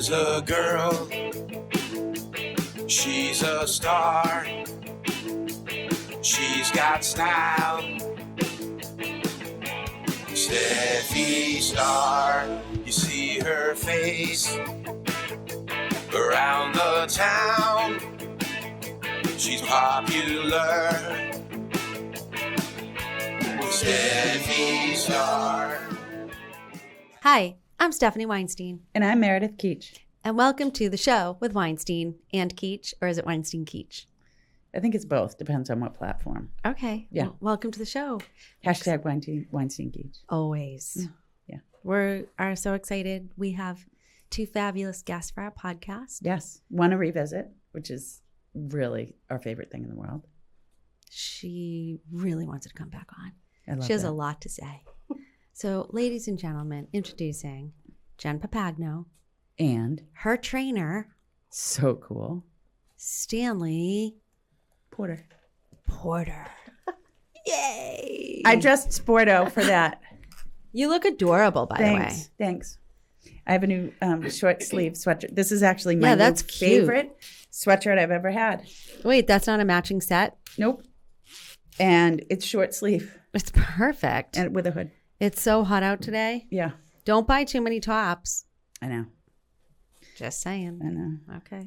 Here's a girl, she's a star. She's got style. Steffi Star, you see her face around the town. She's popular. Steffi Star. Hi, I'm Stephanie Weinstein. And I'm Meredith Keach. And welcome to the show with Weinstein and Keach, or is it Weinstein Keach? I think it's both. Depends on what platform. Okay. Yeah. Well, welcome to the show. Hashtag Weinstein Keach. Always. Yeah. We are so excited. We have two fabulous guests for our podcast. Yes. Want to revisit, which is really our favorite thing in the world. She really wants to come back on. I love She has that. a lot to say. So, ladies and gentlemen, introducing Jenn Papagno, And her trainer, so cool, Stanley Porter. Porter. Yay! I dressed Sporto for that. You look adorable, by the way. Thanks. I have a new short sleeve sweatshirt. This is actually my that's favorite sweatshirt I've ever had. Wait, that's not a matching set? Nope. And it's short sleeve It's perfect. and with a hood. It's so hot out today. Yeah, Don't buy too many tops. I know. Just saying. I know. Okay.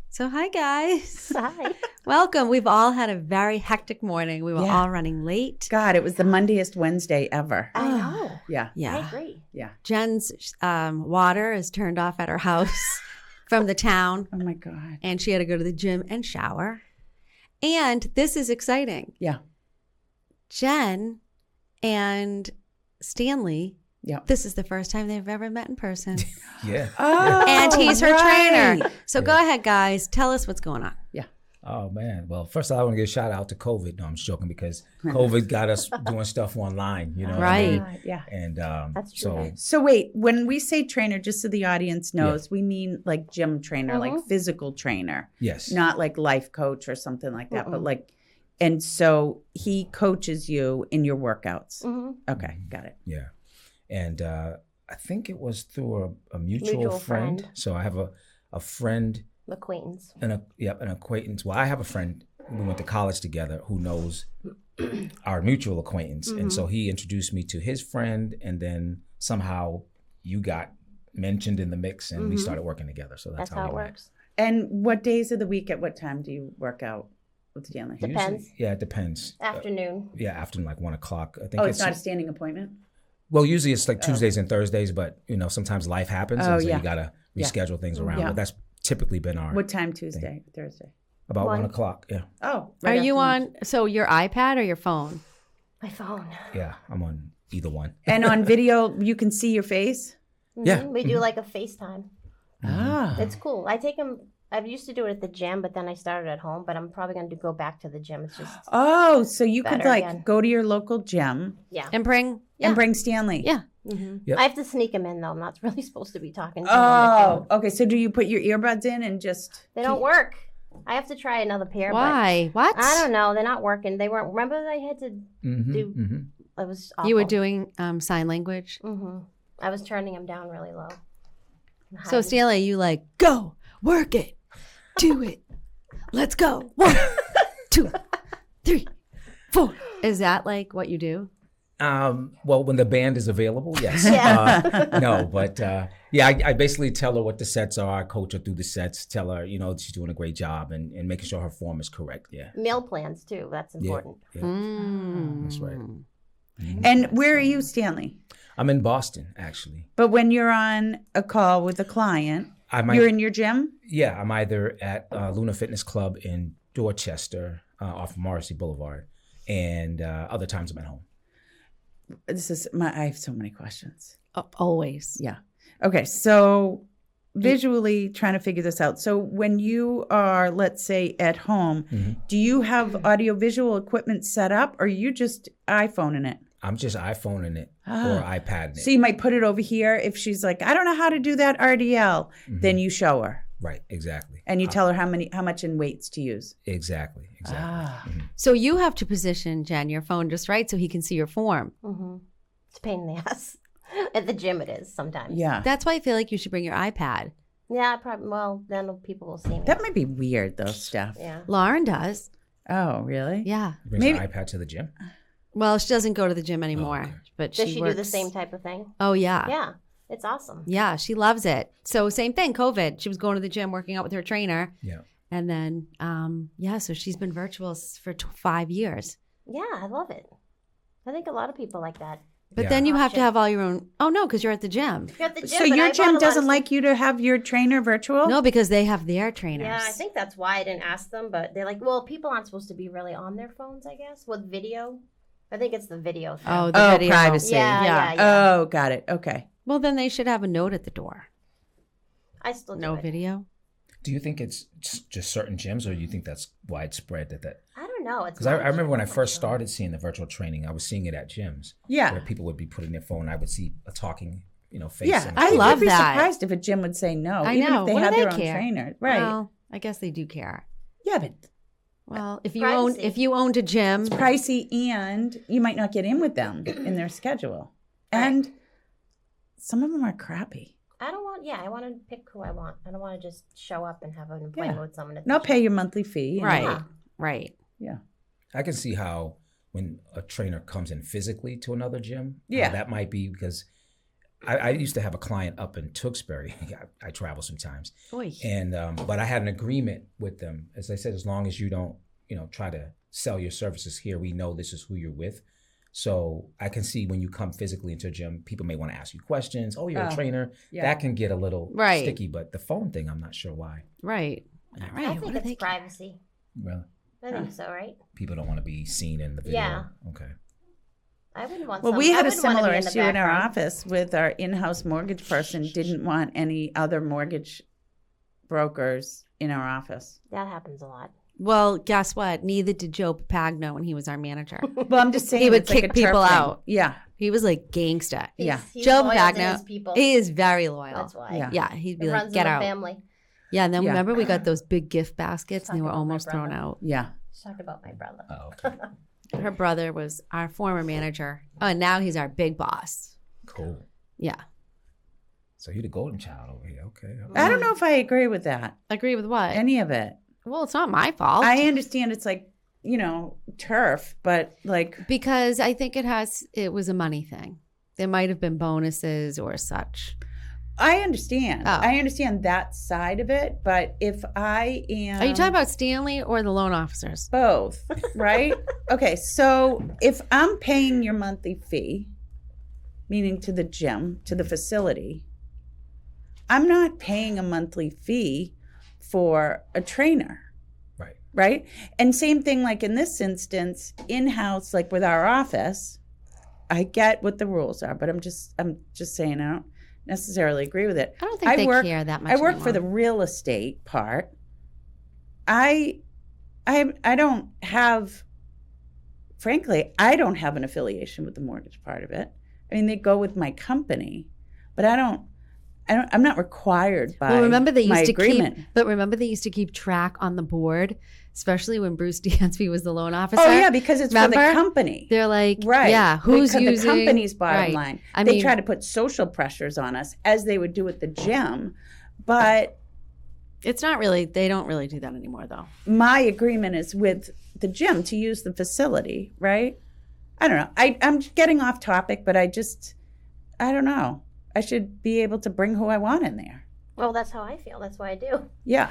So hi, guys. Hi. Welcome. We've all had a very hectic morning. We were Yeah. all running late. God, it was the Monday-est Wednesday ever. I know. Yeah. I Yeah. agree. Yeah. Jen's water is turned off at her house from the town, Oh my God. and she had to go to the gym and shower. And this is exciting. Yeah. Jenn and Stanley, Yeah. this is the first time they've ever met in person. Yeah. Oh, And he's her trainer. right. So go ahead, guys. Tell us what's going on. Oh man. Well, first I want to give a shout out to COVID. No, I'm just joking because COVID got us doing stuff online. You know, what I mean? Right. Yeah. And That's true. so So wait, when we say trainer, just so the audience knows, we mean like gym trainer, like physical trainer, yes, not like life coach or something like that, but like, and so he coaches you in your workouts. Mm-hmm. Okay, got it. yeah, and I think it was through a mutual Mutual friend. friend. So I have a friend Acquaintance. and an acquaintance. Well, I have a friend. We went to college together who knows our mutual acquaintance, and so he introduced me to his friend, and then somehow you got mentioned in the mix, and we started working together. So that's how it we met. works. And what days of the week, at what time do you work out with Stanley? Depends. Yeah, it depends. Afternoon. Yeah, after like 1 o'clock. I think Oh, it's not a standing appointment? well, usually it's like Tuesdays and Thursdays, but you know, sometimes life happens, Oh, and so yeah. you gotta Yeah. reschedule things around. Yeah. But that's typically been our What time Tuesday, Thursday? about 1 One. o'clock. Yeah, Oh. Are right you after on, so your iPad or your phone? My phone. yeah, I'm on either one. And on video, you can see your face? Yeah. We do like a FaceTime. Ah. It's cool. I take him. I used to do it at the gym, but then I started at home. But I'm probably going to go back to the gym. It's just, Oh, so you could Better like again. go to your local gym yeah. And bring, and bring Stanley. yeah. Yep. I have to sneak him in, though. I'm not really supposed to be talking to him on the Oh, phone. okay. So do you put your earbuds in and just? They don't work. I have to try another pair. Why? What? But I don't know. They're not working. They weren't. Remember, I had to do. It was awful. You were doing sign language. I was turning him down really low. So Stanley, you like, go, work it, do it. Let's go. 1, 2, 3, 4. Is that like what you do? Well, when the band is available, yes. Yeah. No, but yeah, I basically tell her what the sets are. I coach her through the sets. Tell her, you know, she's doing a great job and making sure her form is correct. Yeah, Meal plans too. That's important. yeah, Mm. that's right. And where are you, Stanley? I'm in Boston, actually. But when you're on a call with a client, I might, you're in your gym? yeah, I'm either at Luna Fitness Club in Dorchester off Morrissey Boulevard, and other times I'm at home. I have so many questions. Always. Yeah. Okay. So visually trying to figure this out. So when you are, let's say, at home, do you have audiovisual equipment set up or are you just iPhoning it? I'm just iPhoning it or iPading it. So you might put it over here. If she's like, I don't know how to do that RDL, then you show her. Right, exactly. And you tell her how much in weights to use. Exactly. So you have to position, Jenn, your phone just right so he can see your form. It's a pain in the ass. At the gym it is sometimes. Yeah. That's why I feel like you should bring your iPad. Yeah, probably. Well, then people will see me. That might be weird, though, Steph. Yeah. Lauren does. Oh, really? Yeah. Brings Maybe- an iPad to the gym. Well, she doesn't go to the gym anymore, okay. but Does she she works. do the same type of thing? Oh yeah. Yeah. It's awesome. Yeah, she loves it. So same thing, COVID. She was going to the gym, working out with her trainer. Yeah. And then, so she's been virtual for 5 years. Yeah, I love it. I think a lot of people like that. But Yeah. then you have to Option. have all your own. Oh no, because you're at the gym. You're at the gym, So but your I bought a gym lot doesn't of like you to have your trainer virtual? No, because they have their trainers. Yeah, I think that's why I didn't ask them. But they're like, well, people aren't supposed to be really on their phones, I guess, with video. I think it's the video thing. Oh, the Oh, video. privacy. Yeah. Oh, got it. Okay. Well, then they should have a note at the door. I still do No it. video. Do you think it's just certain gyms, or do you think that's widespread? That I don't know. It's because I remember when I not first sure. started seeing the virtual training, I was seeing it at gyms Yeah. where people would be putting their phone. I would see a talking, face. Yeah. and- I love would be that. surprised if a gym would say no, I even know. if they What do had they their own care? trainer. Right. Well, I guess they do care. Yeah, but Well, if Privacy. you owned a gym, it's pricey and you might not get in with them in their schedule. And some of them are crappy. I want to pick who I want. I don't want to just show up and have an appointment with someone. At the They'll gym. pay your monthly fee. and- right, Yeah. right. Yeah. I can see how when a trainer comes in physically to another gym, Yeah. that might be because I used to have a client up in Tewksbury. I travel sometimes, Oy. and but I had an agreement with them. As I said, as long as you don't, try to sell your services here, we know this is who you're with. So I can see when you come physically into a gym, people may want to ask you questions. Oh, you're a trainer. yeah. That can get a little Right. sticky. But the phone thing, I'm not sure why. Right. All right. I what think do it's they care? privacy. Well, I think so, right? people don't want to be seen in the video. Yeah. Okay. I wouldn't want. Well, some, we I had a wouldn't wanna similar be in the issue in our background. office with our in-house mortgage person didn't want any other mortgage brokers in our office. That happens a lot. Well, guess what? Neither did Joe Papagno when he was our manager. Well, I'm just saying He would it's like kick a turf people thing. out. Yeah. He was like gangsta. Yeah. He's Joe loyal to Papagno, his people. he is very loyal. That's why. Yeah. Yeah, he'd be It like, runs get in the out. family. Yeah, and then Yeah. remember we got those big gift baskets and they were Talking about my almost thrown brother. out. Yeah. Let's talk about my brother. Oh, okay. Her brother was our former manager. Oh, and now he's our big boss. Cool. Yeah. So you're the golden child over here. Okay. I don't know if I agree with that. Agree with what? Any of it. Well, it's not my fault. I understand it's like, turf, but like, because I think it was a money thing. There might have been bonuses or such. I understand. Oh. I understand that side of it, but if I am Are you talking about Stanley or the loan officers? both, right? Okay, so if I'm paying your monthly fee, meaning to the gym, to the facility, I'm not paying a monthly fee for a trainer. Right. Right? And same thing like in this instance, in-house, like with our office, I get what the rules are, but I'm just saying I don't necessarily agree with it. I don't think they care that much I work for anymore. the real estate part. I don't have, frankly, I don't have an affiliation with the mortgage part of it. I mean, they go with my company, but I'm not required by Well, remember they my used to agreement. keep track on the board, especially when Bruce Dansby was the loan officer. Oh yeah, because it's for the Remember? company. They're like, Right. yeah, who's because using the company's bottom right. line. I They mean, try to put social pressures on us as they would do at the gym, but it's not really. They don't really do that anymore, though. my agreement is with the gym to use the facility, right? I don't know. I'm getting off topic, but I don't know. I should be able to bring who I want in there. Well, that's how I feel. That's why I do. Yeah.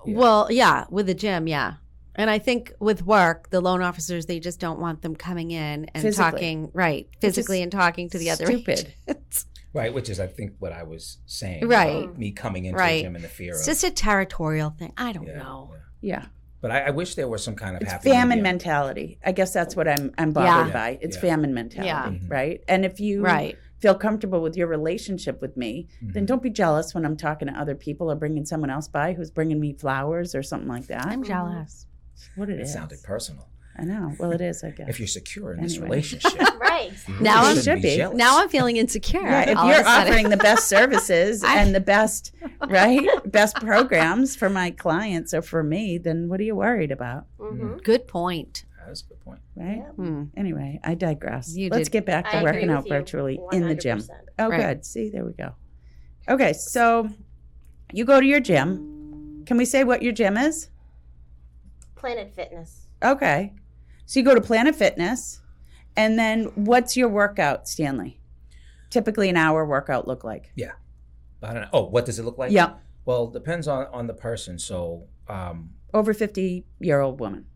Yeah. Well, yeah, with the gym, yeah. And I think with work, the loan officers, they just don't want them coming in and Physically. talking, right, physically and talking to the other stupid. agents. Right, which is I think what I was saying. Right. about me coming into Right. the gym and the fear It's of just a territorial thing. I don't yeah, know. yeah. Yeah. But I wish there was some kind of It's happy famine medium. mentality. I guess that's what I'm bothered Yeah. by. It's Yeah. famine mentality, Yeah. Mhm. right? And if you Right. feel comfortable with your relationship with me, then Mhm. don't be jealous when I'm talking to other people or bringing someone else by who's bringing me flowers or something like that. I'm jealous. That's what it It is. sounded personal. I know. Well, it is, I guess. If you're secure in this Anyway. relationship, Right. you Now really I'm- shouldn't Should be. jealous. Now I'm feeling insecure. Yeah, if all of you're a sudden. offering the best services and the best, right, best programs for my clients or for me, then what are you worried about, Mm-hmm. Good point. That's a good point. right? Yeah. Hmm. Anyway, I digress. You Let's did. get back to I agree working with out you virtually in the gym. 100%. Oh, Right. good. See, there we go. Okay, so you go to your gym. Can we say what your gym is? Planet Fitness. Okay. So you go to Planet Fitness, and then what's your workout, Stanley? Typically an hour workout look like? Yeah. I don't know. Oh, what does it look like? Yeah. Well, depends on the person. So, Over 50-year-old woman.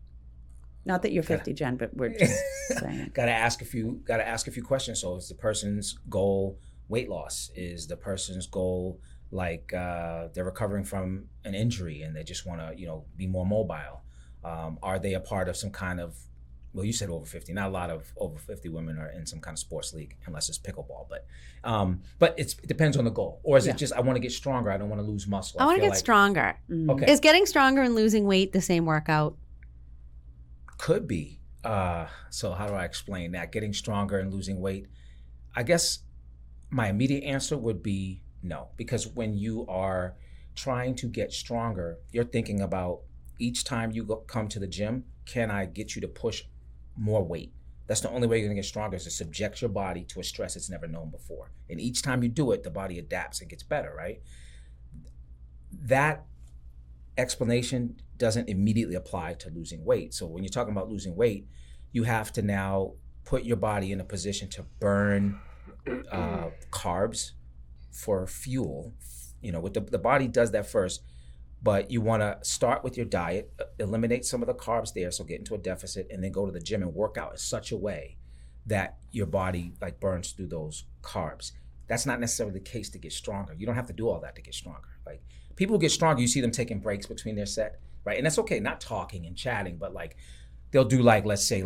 Not that you're 50, Jen, but we're just saying. Gotta ask a few questions. So, is the person's goal weight loss? Is the person's goal like they're recovering from an injury and they just want to, be more mobile? Are they a part of some kind of, well, you said over 50. Not a lot of over 50 women are in some kind of sports league, unless it's pickleball. But it depends on the goal. Or is it just, I want to get stronger, I don't want to lose muscle? I want to get stronger. Okay. Is getting stronger and losing weight the same workout? Could be. So how do I explain that? Getting stronger and losing weight? I guess my immediate answer would be no. Because when you are trying to get stronger, you're thinking about each time you come to the gym, can I get you to push more weight? That's the only way you're going to get stronger, is to subject your body to a stress it's never known before. And each time you do it, the body adapts and gets better, right? That explanation doesn't immediately apply to losing weight. So when you're talking about losing weight, you have to now put your body in a position to burn carbs for fuel. The body does that first. But you want to start with your diet, eliminate some of the carbs there, so get into a deficit, and then go to the gym and work out in such a way that your body burns through those carbs. That's not necessarily the case to get stronger. You don't have to do all that to get stronger. People who get stronger, you see them taking breaks between their set, right? And that's okay, not talking and chatting, but they'll do let's say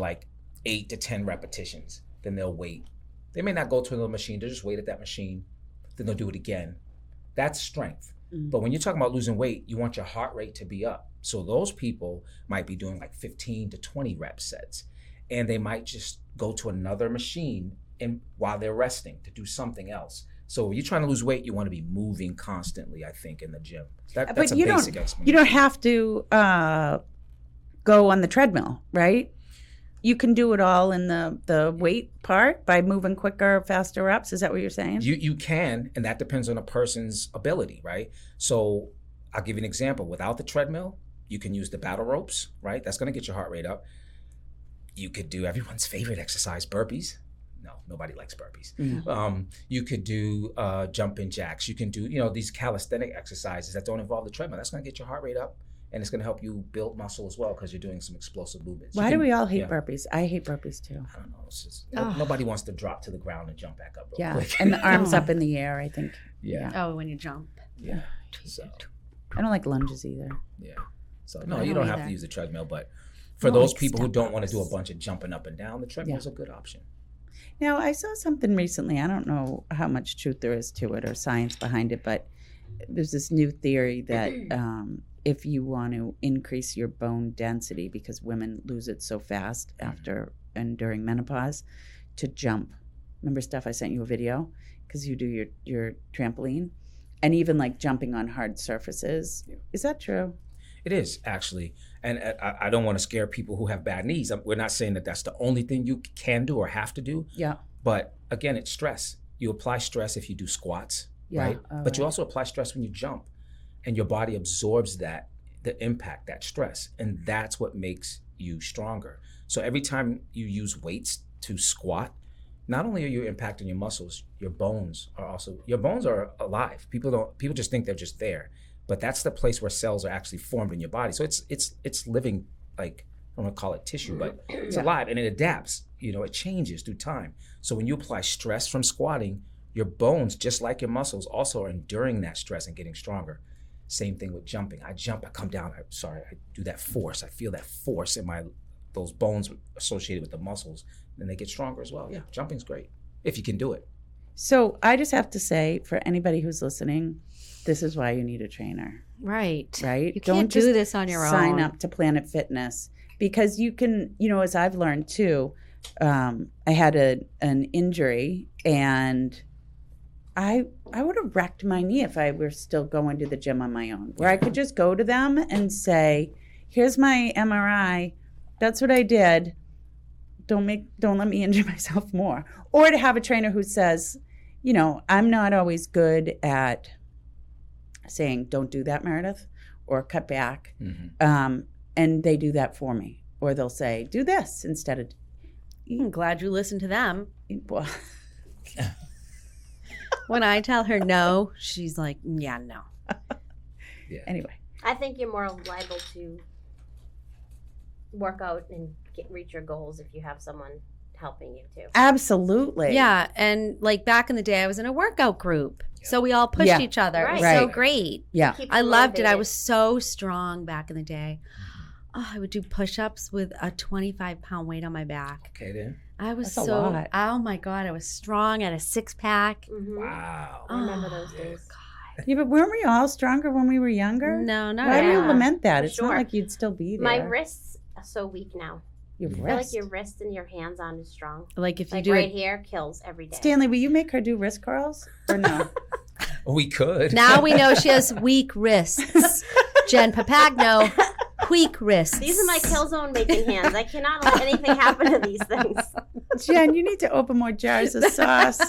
8 to 10 repetitions, then they'll wait. They may not go to another machine, they'll just wait at that machine, then they'll do it again. That's strength. But when you're talking about losing weight, you want your heart rate to be up. So those people might be doing 15 to 20 rep sets. And they might just go to another machine while they're resting to do something else. So when you're trying to lose weight, you want to be moving constantly, I think, in the gym. That's a basic explanation. You don't have to go on the treadmill, right? You can do it all in the weight part by moving quicker, faster reps. Is that what you're saying? You can, and that depends on a person's ability, right? So I'll give you an example. Without the treadmill, you can use the battle ropes, right? That's going to get your heart rate up. You could do everyone's favorite exercise, burpees. No, nobody likes burpees. You could do jumping jacks. You can do, these calisthenic exercises that don't involve the treadmill. That's going to get your heart rate up. And it's going to help you build muscle as well because you're doing some explosive movements. Why do we all hate burpees? I hate burpees too. I don't know. It's just, nobody wants to drop to the ground and jump back up real quick. And the arms up in the air, I think. Yeah. Oh, when you jump. Yeah. So, I don't like lunges either. Yeah. So, no, you don't have to use the treadmill. But for those people who don't want to do a bunch of jumping up and down, the treadmill is a good option. Now, I saw something recently. I don't know how much truth there is to it or science behind it, but there's this new theory that if you want to increase your bone density, because women lose it so fast after and during menopause, to jump. Remember, Steph, I sent you a video because you do your trampoline, and even jumping on hard surfaces. Is that true? It is, actually. And I don't want to scare people who have bad knees. We're not saying that that's the only thing you can do or have to do. Yeah. But again, it's stress. You apply stress if you do squats, right? But you also apply stress when you jump. And your body absorbs the impact, that stress. And that's what makes you stronger. So every time you use weights to squat, not only are you impacting your muscles, your bones are alive. People just think they're just there. But that's the place where cells are actually formed in your body. So it's living, I don't want to call it tissue, but it's alive and it adapts. It changes through time. So when you apply stress from squatting, your bones, just like your muscles, also are enduring that stress and getting stronger. Same thing with jumping. I jump, I come down, I do that force. I feel that force in those bones associated with the muscles, and they get stronger as well. Yeah, jumping's great, if you can do it. So I just have to say, for anybody who's listening, this is why you need a trainer. Right. Right? You can't do this on your own. Sign up to Planet Fitness, because you can, as I've learned too, I had an injury, and I would have wrecked my knee if I were still going to the gym on my own, where I could just go to them and say, here's my MRI. That's what I did. Don't let me injure myself more. Or to have a trainer who says, I'm not always good at saying, don't do that, Meredith, or cut back. Mm-hmm. And they do that for me. Or they'll say, do this instead of, I'm glad you listened to them. well, When I tell her no, she's like, yeah, no. anyway. I think you're more liable to work out and reach your goals if you have someone helping you too. Absolutely. Yeah, and like back in the day, I was in a workout group, so we all pushed each other. It was Right. so great. Yeah. Keep I you loved it. I motivated. was so strong back in the day. Oh, I would do push-ups with a 25-pound weight on my back. Okay then. I was That's a so, lot. oh my God, I was strong. I had a six-pack. Mhm. Wow. I remember Oh, those days. Yeah, but weren't we all stronger when we were younger? No, not Why do you Yeah. lament that? For It's sure. not like you'd still be there. My wrists are so weak now. Your I feel wrist. like your wrist and your hands on is strong. Like if you Like do right it. here kills every day. Stanley, will you make her do wrist curls or no? We could. Now we know she has weak wrists. Jenn Papagno, weak wrists. These are my kill zone making hands. I cannot let anything happen to these things. Jen, you need to open more jars of sauce.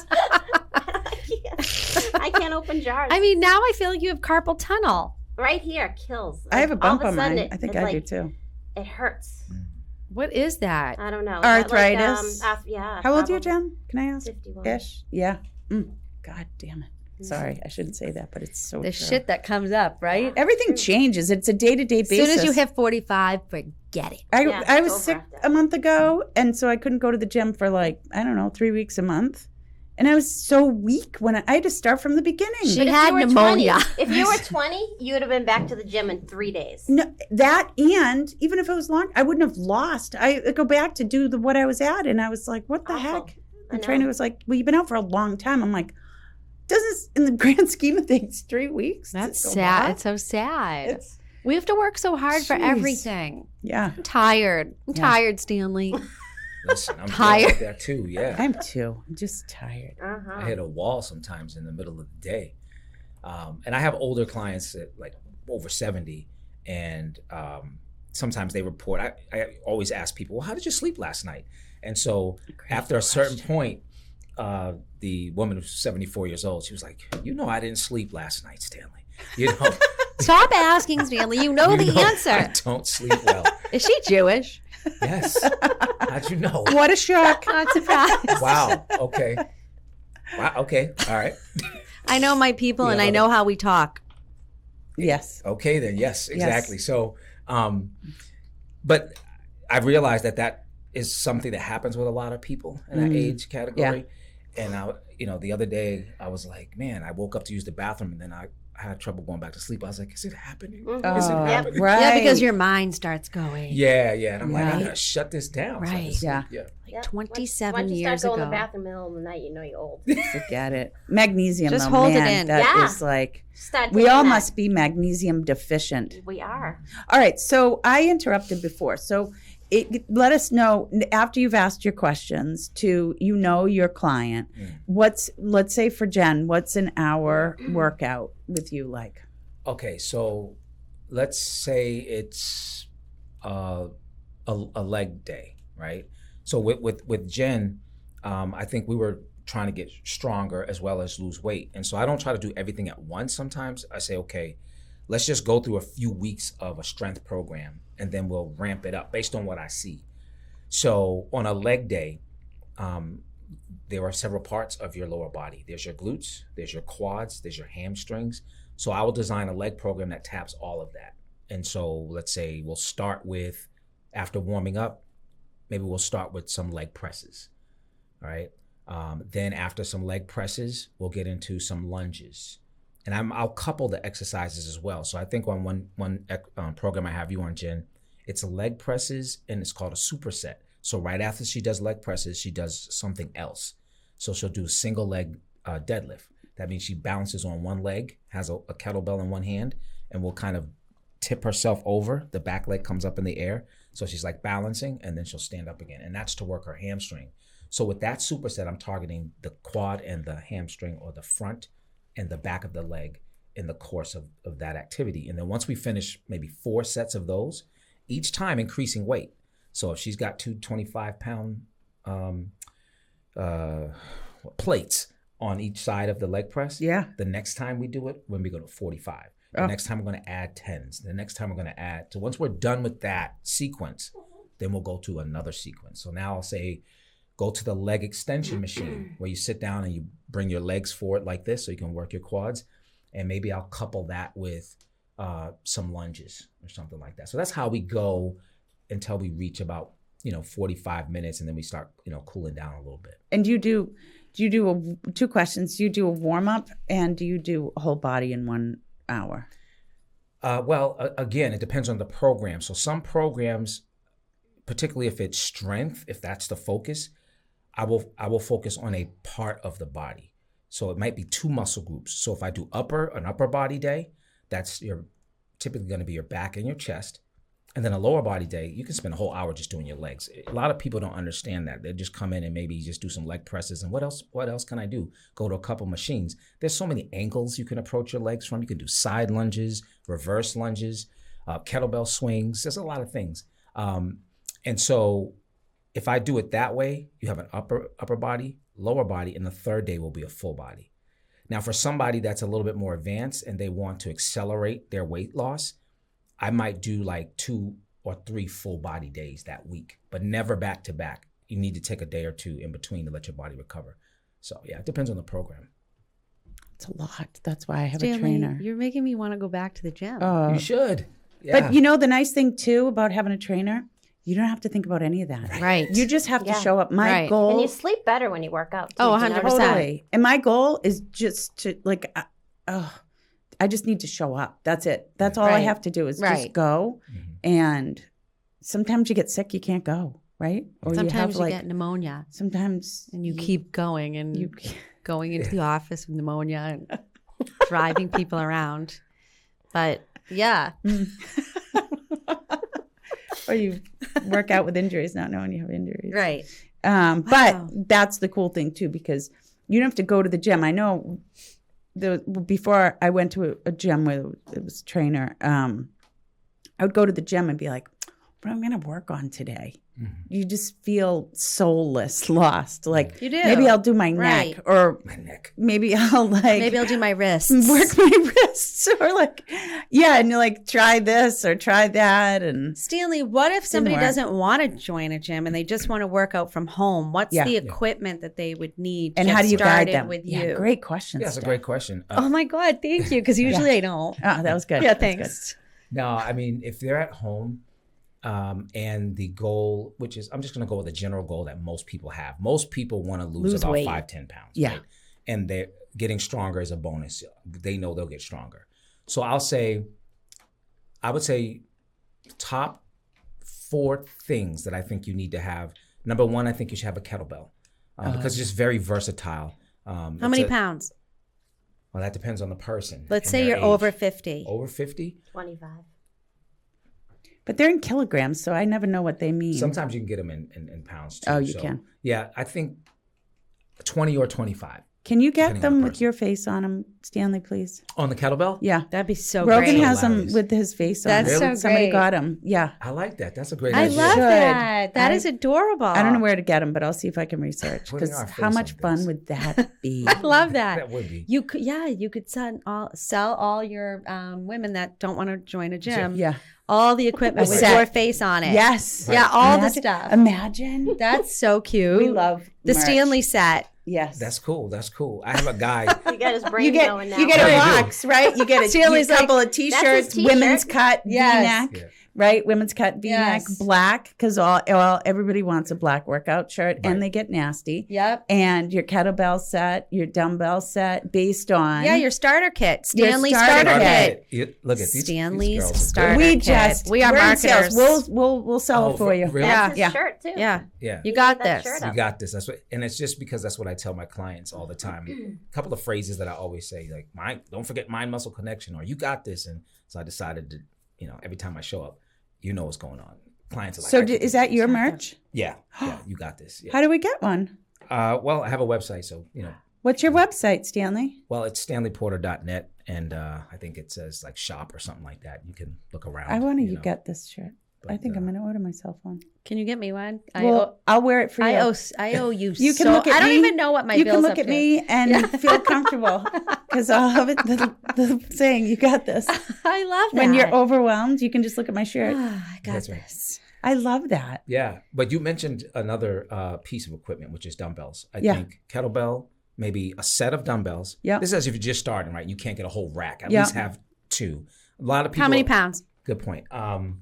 I can't open jars. I mean, now I feel like you have carpal tunnel. right here kills. I have a Like, all bump of on sudden mine. I think it's I do like, too. It hurts. What is that? I don't know. Arthritis? Yeah. How old are you, probably Jen? Can I ask? 51. Ish. Yeah. God damn it. Sorry, I shouldn't say that, but it's so The true. shit that comes up, right? Everything changes. It's a day-to-day As basis. soon as you hit 45, forget it. Yeah, I was it's sick over after. a month ago, and so I couldn't go to the gym for like, I don't know, 3 weeks a month. And I was so weak when I had to start from the beginning. She But if had you were pneumonia. 20, if you were 20, you would have been back to the gym in 3 days. No, that, and even if it was long, I wouldn't have lost. I go back to do what I was at, and I was like, what the Awful. heck? I The trainer know. was like, well, you've been out for a long time. I'm like, doesn't, in the grand scheme of things, 3 weeks? That's It's a sad. lot. It's so sad. It's, We have to work so hard for Jeez. everything. yeah, I'm tired. I'm Yeah. tired, Stanley. Listen, I'm Tired. like that too. Yeah. I'm just tired. Uh-huh. I hit a wall sometimes in the middle of the day. And I have older clients that like over 70. And sometimes they report, I always ask people, well, how did you sleep last night? And so after a certain point, the woman who's 74 years old, she was like, I didn't sleep last night, Stanley. Stop asking, Stanley. You know the I answer. don't sleep well. Is she Jewish? Yes. How'd you know? What a shock. Not surprised. Wow. Okay. Wow. Okay. All right. I know my people and Yeah. I know how we talk. Yes. Okay, then yes, exactly. So, but I realized that is something that happens with a lot of people in that age category. And the other day I was like, man, I woke up to use the bathroom and then I had trouble going back to sleep. I was like, is it happening? Mhm. Is it Oh, happening? right. Yeah, because your mind starts going. Yeah. And I'm like, I Right. gotta shut this down. So I can Right. sleep. Yeah. Yeah. Yeah. 27 once you years start going ago. to the bathroom in the middle of the night, you know you're old. Forget it. Magnesium, Just though, hold it man, in. that is Yeah. like, Start we taking all that. must be magnesium deficient. We are. All right, so I interrupted before. So let us know after you've asked your questions to your client. Let's say for Jen, what's an hour workout with you like? Okay, so let's say it's a leg day, right? So with Jen, I think we were trying to get stronger as well as lose weight. And so I don't try to do everything at once. Sometimes I say, okay, let's just go through a few weeks of a strength program and then we'll ramp it up based on what I see. So on a leg day, there are several parts of your lower body. There's your glutes, there's your quads, there's your hamstrings. So I will design a leg program that taps all of that. And so let's say we'll start with, after warming up, maybe we'll start with some leg presses, all right? Then after some leg presses, we'll get into some lunges. And I'll couple the exercises as well. So I think on one program I have you on, Jen, it's leg presses and it's called a superset. So right after she does leg presses, she does something else. So she'll do a single leg deadlift. That means she balances on one leg, has a kettlebell in one hand, and will kind of tip herself over. The back leg comes up in the air. So she's like balancing, and then she'll stand up again. And that's to work her hamstring. So with that superset, I'm targeting the quad and the hamstring, or the front and the back of the leg in the course of that activity. And then once we finish maybe 4 sets of those, each time increasing weight. So if she's got 2 25-pound plates on each side of the leg press. Yeah. The next time we do it, when we go to 45. The next time we're going to add 10s. The next time we're going to add. So once we're done with that sequence, then we'll go to another sequence. So now I'll say, go to the leg extension machine where you sit down and you bring your legs forward like this so you can work your quads. And maybe I'll couple that with some lunges or something like that. So that's how we go until we reach about 45 minutes, and then we start cooling down a little bit. And do you do two questions? Do you do a warm up, and do you do a whole body in 1 hour? Again, it depends on the program. So some programs, particularly if it's strength, if that's the focus, I will focus on a part of the body. So it might be 2 muscle groups. So if I do an upper body day, that's typically going to be your back and your chest. And then a lower body day, you can spend a whole hour just doing your legs. A lot of people don't understand that. They just come in and maybe just do some leg presses. And what else can I do? Go to a couple machines. There's so many angles you can approach your legs from. You can do side lunges, reverse lunges, kettlebell swings. There's a lot of things. And so if I do it that way, you have an upper body, lower body, and the third day will be a full body. Now, for somebody that's a little bit more advanced and they want to accelerate their weight loss, I might do like 2 or 3 full body days that week, but never back to back. You need to take a day or 2 in between to let your body recover. So yeah, it depends on the program. It's a lot. That's why I have Stanley, a trainer. You're making me want to go back to the gym. You should. Yeah. But the nice thing too about having a trainer, you don't have to think about any of that. Right. You just have to Yeah. show up. My goal. And you sleep better when you work out. Too, Oh, you know? 100%. Totally. And my goal is just to I just need to show up. That's it. That's all I Right. have to do is Right. just go. Mhm. And sometimes you get sick, you can't go, right? Or Sometimes you have get pneumonia sometimes and you keep going and you going into the office with pneumonia and driving people around. But yeah, or you work out with injuries, not knowing you have injuries. right. But Wow. that's the cool thing too, because you don't have to go to the gym. I know before I went to a gym where it was a trainer, I would go to the gym and be like, what am I going to work on today? Mhm. You just feel soulless, lost. Like You do. maybe I'll do my Right. neck, or My neck. maybe I'll Maybe I'll do my wrists. work my wrists, or and you're like, try this or try that. And Stanley, what if somebody work. doesn't want to join a gym and they just want to work out from home? What's Yeah. the Yeah. equipment that they would need? and to how do you guide started them? with Yeah, you? great question. Yeah, that's a Steph. great question. Oh my God, thank you. Because usually I don't. Oh, that was good. Yeah, That's good. thanks. No, I mean, if they're at home, and the goal, which is, I'm just going to go with the general goal that most people have. Most people want to lose about weight. 5-10 pounds. Yeah. Right? And they're getting stronger as a bonus. They know they'll get stronger. So I would say top 4 things that I think you need to have. Number 1, I think you should have a kettlebell because it's just very versatile. How many pounds? Well, that depends on the person. Let's and say their you're age. over 50. Over 50? 25. But they're in kilograms, so I never know what they mean. Sometimes you can get them in pounds too. Oh, you can. Yeah, I think 20 or 25 Can you get depending on them the with person. your face on them, Stanley, please? on the kettlebell. Yeah. That'd be so Rogan great. has them Hilarious. with his face on. That's Really? so Somebody great. got him. Yeah. I like that. That's a great I idea. love should. that. That I- is adorable. I don't know where to get them, but I'll see if I can research. Putting Because our how face much on fun things. would that be? I love that. That would be. You could sell all your women that don't want to join a gym. Yeah. All the equipment A with set. your face on it. Yes. Yeah, all the Imagine- stuff. Imagine. That's so cute. We love the merch. Stanley set. Yes. That's cool. That's cool. I have a guy. You got his brain you get going now. you get Yeah, a you do. box, right? You get a Stanley's like, couple of his t-shirts, t-shirt. women's cut Yes. V-neck, Yeah. right? Women's cut V-neck, Yes. black, because everybody wants a black workout shirt, Right. and they get nasty. Yep. And your kettlebell set, your dumbbell set, based on Yeah, your starter kit. Your Stanley starter starter kit. kit. Look at these. Stanley's these girls are starter good. we kit. just We are we're in sales. marketers. We'll sell Oh, it for you. really? Yeah. That's his Yeah. shirt, too. Yeah. Yeah. You got that this. shirt You up. got this. That's what, and it's just because that's what I tell my clients all the time. A couple of phrases that I always say, like, don't forget mind muscle connection, or you got this. And so I decided to, every time I show up, what's going on. Clients are like, So I think is that your merch? Yeah, you got this. Yeah. How do we get one? Well, I have a website, so What's your website, Stanley? well, it's stanleyporter.net, and I think it says like shop or something like that. You can look around. I want to you know. get this shirt. I think I'm going to order myself one. Can you get me one? Well, I'll wear it for you. I owe you. You can so, look at I don't me. even know what my You bills can look up at to. me and feel comfortable because I'll have it. The saying, "You got this." I love that. When you're overwhelmed, you can just look at my shirt. I got That's right. this. I love that. Yeah, but you mentioned another piece of equipment, which is dumbbells. I Yeah. think kettlebell, maybe a set of dumbbells. Yeah. This is as if you're just starting, right? You can't get a whole rack. At Yeah. least have 2. A lot of people. How many pounds? Good point.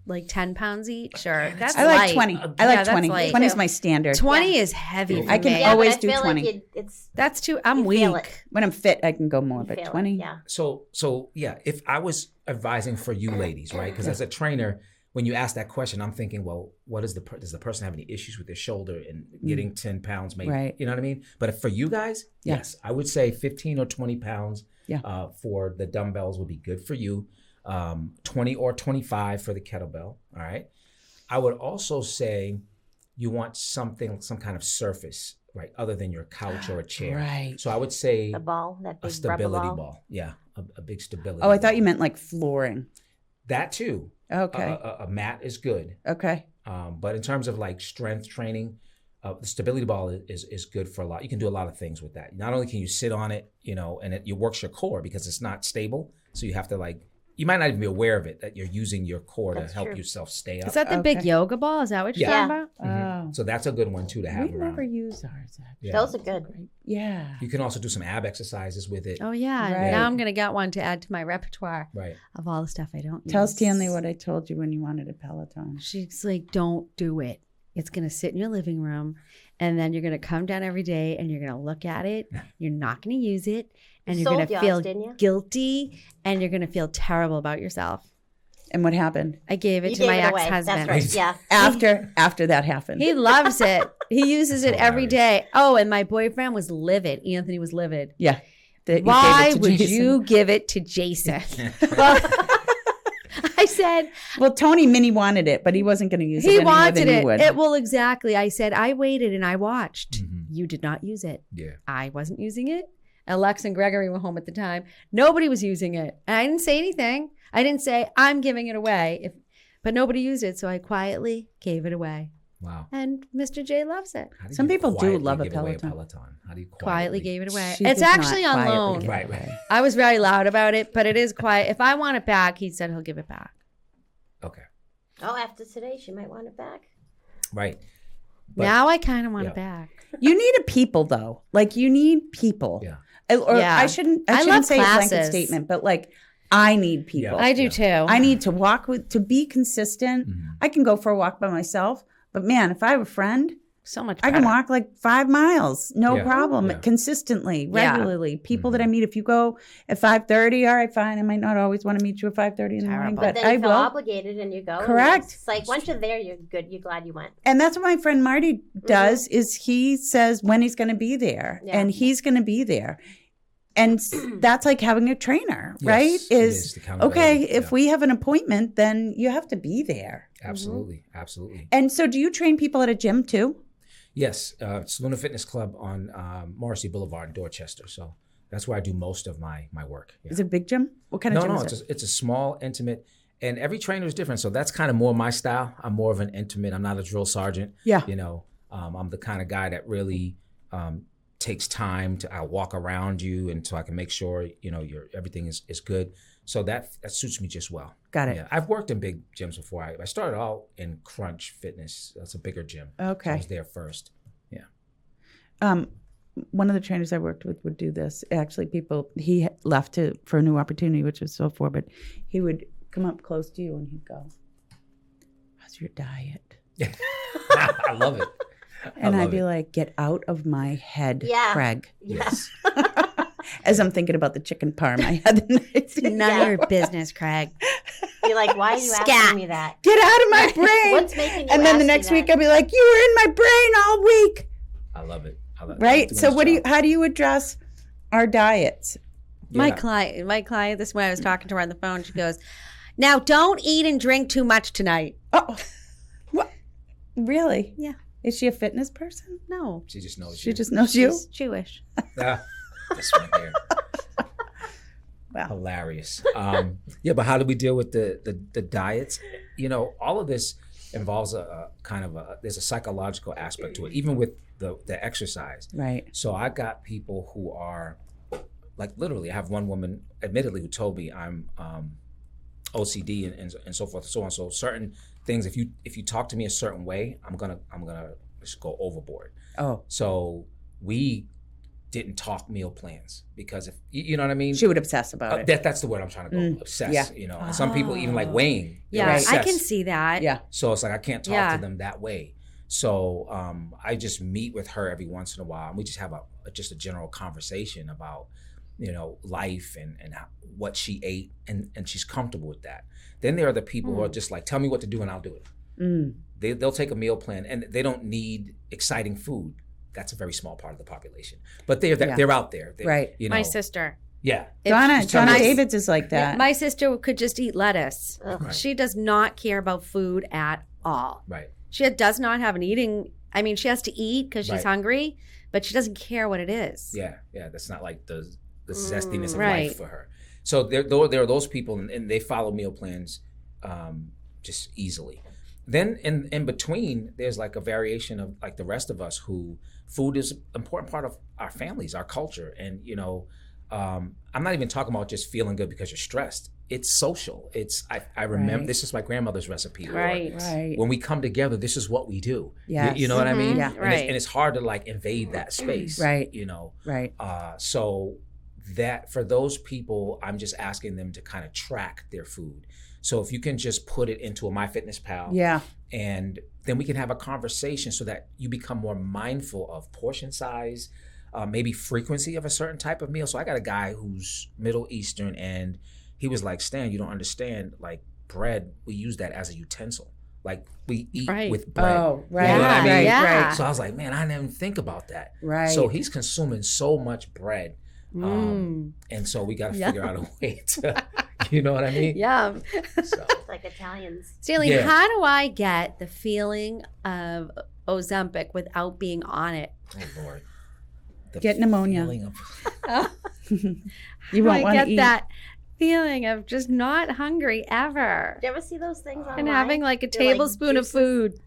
Like 10 pounds each, or that's I like light. 20. I Yeah, like that's 20. light. 20 is my standard. 20 is heavy. For I can me. Yeah, always but I do feel 20. Like it's That's too. I'm you feel weak. it. When I'm fit, I can go more, You but feel it, 20. Yeah. So yeah, if I was advising for you ladies, right? Because as a trainer, when you ask that question, I'm thinking, well, what is does the person have any issues with their shoulder and getting 10 pounds, maybe? Right. You know what I mean? But for you guys, Yeah. yes, I would say 15 or 20 pounds for the dumbbells would be good for you. 20 or 25 for the kettlebell. All right. I would also say you want some kind of surface, right, other than your couch or a chair. Right. So I would say The ball, that a big stability rubber ball. Yeah, a big stability. Oh, I thought ball. you meant like flooring. That too. Okay. A mat is good. Okay. But in terms of like strength training, the stability ball is good for a lot. You can do a lot of things with that. Not only can you sit on it, and it works your core because it's not stable. So you have to you might not even be aware of it, that you're using your core That's to help true. yourself stay up. Is that the big Okay. yoga ball? Is that what you're Yeah. talking about? Oh. So that's a good one too to have We around. never use ours, actually. Yeah. Those are good. Yeah. You can also do some ab exercises with it. Oh yeah. Right. Now I'm gonna get one to add to my repertoire Right. of all the stuff I don't Tell use. Stanley what I told you when you wanted a Peloton. She's like, don't do it. It's going to sit in your living room, and then you're going to come down every day and you're going to look at it. You're not going to use it, and you're going Sold to yours, feel didn't you? guilty, and you're going to feel terrible about yourself. And what happened I gave it You to my gave it away. ex-husband. That's right. Yeah. after that happened? He loves it. He uses it every hilarious. day. Oh, and my boyfriend was livid. Anthony was livid. Yeah. That you gave Why it to would Jason. you give it to Jason? Well, I said, Well, Tony Mini wanted it, but he wasn't going to use it he any more wanted than you it. would. Well, exactly. I said, I waited and I watched. Mhm. You did not use it. Yeah. I wasn't using it. Alex and Gregory were home at the time. Nobody was using it. And I didn't say anything. I didn't say, I'm giving it away. But nobody used it. So I quietly gave it away. Wow. And Mr. J loves it. How do Some you people do quietly love a give away Peloton. How do you Quietly gave it away. She It's did not actually on quietly loan. give it Right, away. right. I was very loud about it, but it is quiet. If I want it back, he said he'll give it back. Okay. Oh, after today, she might want it back. Right. But- Now I kind of want Yeah. it back. You need a people though. Like you need people. Yeah. Or Yeah. I shouldn't I love say a blanket classes. statement, but like I need people. Yeah. I do Yeah. too. I need to walk to be consistent. Mhm. I can go for a walk by myself, but man, if I have a friend, so much I better. can walk like 5 miles, no Yeah. problem, Yeah. consistently, Yeah. regularly. People that I meet, if you go at 5:30, all right, fine. I might not always want to meet you at 5:30 in the morning, Terrible. But but then I you feel will. obligated and you go. and Correct. It's like once you're there, you're good. You're glad you went. And that's what my friend Marty does is he says when he's going to be there Yeah. and he's going to be there. And that's like having a trainer, right? Yes, it is, the accountability, Okay, if yeah. we have an appointment, then you have to be there. Absolutely. Absolutely. And so do you train people at a gym too? Yes. It's Luna Fitness Club on Morrissey Boulevard in Dorchester. So that's where I do most of my work. Yeah. Is it a big gym? What kind of gym No, is it? it's a small, intimate, and every trainer is different. So that's kind of more my style. I'm more of an intimate. I'm not a drill sergeant. Yeah. I'm the kind of guy that really takes time to. I'll walk around you, and so I can make sure your everything is good. So that suits me just well. Got it. Yeah, I've worked in big gyms before. I started out in Crunch Fitness. That's a bigger gym. So Okay. I was there first. Yeah. One of the trainers I worked with would do this. Actually, he left for a new opportunity, which was so for, but he would come up close to you and he'd go, "How's your diet?" I love it. And I I'd love be it. like, "Get out of my head, Yeah. Craig." Yes. As I'm thinking about the chicken parm I had the night. None of your business, Craig. You're like, why are you Scat. asking me that? Get out of my brain. What's making you And then the ask me next week that? I'll be like, "You were in my brain all week." I love it. Right? I'm So doing this job. how do you address our diets? My Yeah. client, this way I was talking to her on the phone. She goes, "Now don't eat and drink too much tonight." Oh, what? Really? Yeah. Is she a fitness person? No, She just knows She you. just knows you? she's Jewish. Ah, this one here. Wow. Hilarious. Yeah, but how do we deal with the diets? All of this, involves a kind of there's a psychological aspect to it, even with the exercise. Right. So I got people who are like, literally, I have one woman, admittedly, who told me I'm OCD and so forth and so on. So certain things, if you talk to me a certain way, I'm gonna just go overboard. Oh. So we didn't talk meal plans because if you know what I mean. She would obsess about it. That's the word I'm trying to go. Obsess. Yeah. You know, and some people even like weighing. Yeah, they're I obsessed. can see that. Yeah. So it's like I can't talk Yeah. to them that way. So I just meet with her every once in a while, and we just have just a general conversation about, you know, life and what she ate, and she's comfortable with that. Then there are the people who are just like, tell me what to do and I'll do it. They'll take a meal plan, and they don't need exciting food. That's a very small part of the population, but they're out there. Right. You know, My sister. Yeah. Donna tell me- Davids is like that. My sister could just eat lettuce. Right. She does not care about food at all. Right. She does not have an eating. I mean, she has to eat because she's Right. hungry, but she doesn't care what it is. Yeah. That's not like the zestiness of Right. life for her. So there are those people, and they follow meal plans just easily. Then in between, there's like a variation of like the rest of us who food is an important part of our families, our culture. And, you know, I'm not even talking about just feeling good because you're stressed. It's social. I remember Right. this is my grandmother's recipe. or Right. Right. When we come together, this is what we do. Yes. You know what I mean? Yeah. And it's hard to like invade that space. Right. You know? Right. So that for those people, I'm just asking them to kind of track their food. So if you can just put it into a MyFitnessPal, Yeah. and then we can have a conversation so that you become more mindful of portion size, maybe frequency of a certain type of meal. So I got a guy who's Middle Eastern, and he was like, Stan, you don't understand, like bread, we use that as a utensil. Like we eat Right. with bread. Oh, right. You know what I mean? Right. Yeah. Right. So I was like, man, I didn't even think about that. Right. So he's consuming so much bread. Mm. And so we got to Yeah. figure out a way to, you know what I mean? Yeah. So, It's like Italians. Stanley, Yeah. how do I get the feeling of Ozempic without being on it? oh Lord. The Get pneumonia. feeling of- You How do won't I want to get eat. that feeling of just not hungry ever Do you ever see those things online? and having like a They're like tablespoon of juices. food?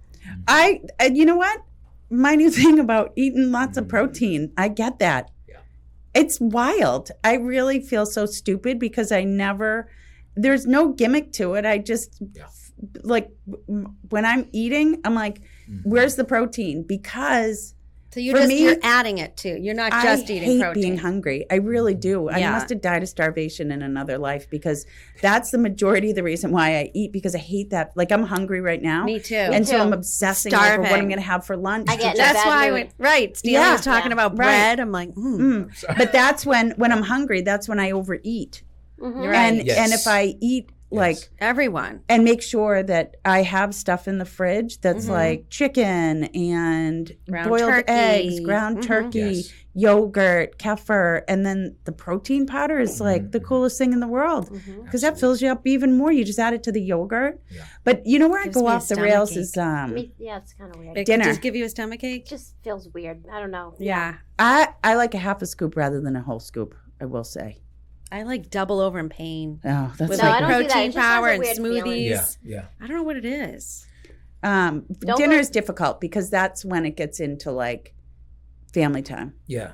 You know what? My new thing about eating lots of protein, I get that. Yeah. It's wild. I really feel so stupid because there's no gimmick to it. I just, Yeah. like, when I'm eating, I'm like, where's the protein? Because So For me, you're adding it too. You're not just I eating hate protein. being hungry. I really do. I Yeah. must have died of starvation in another life because that's the majority of the reason why I eat, because I hate that. Like, I'm hungry right now. Me too. And so too. I'm obsessing over what I'm Starving. going to have for lunch. I get in a That's bad why I mood. went right. Stanley Yeah. was talking Yeah. about Right. bread. I'm like, But that's when I'm hungry, that's when I overeat. Mhm. You're right. And Yes. and if I eat like Yes. everyone. and make sure that I have stuff in the fridge that's Mhm. like chicken and Ground boiled turkey. eggs, ground Mhm. turkey, Yes. yogurt, kefir, and then the protein powder is like the coolest thing in the world Mhm. because that fills you up even more. You just add it to the yogurt. Yeah. But you know where I Gives go me a off the stomach rails ache. is Yeah, it's kind of weird. It It could Dinner. just give you a stomach ache. just feels weird. I don't know. Yeah. I like a half a scoop rather than a whole scoop, I will say. I like double over in pain Oh, that's with No, I like don't do that. It protein just has power a and weird feeling. smoothies. Yeah. I don't know what it is. Don't dinner go- is difficult because that's when it gets into like family time. Yeah.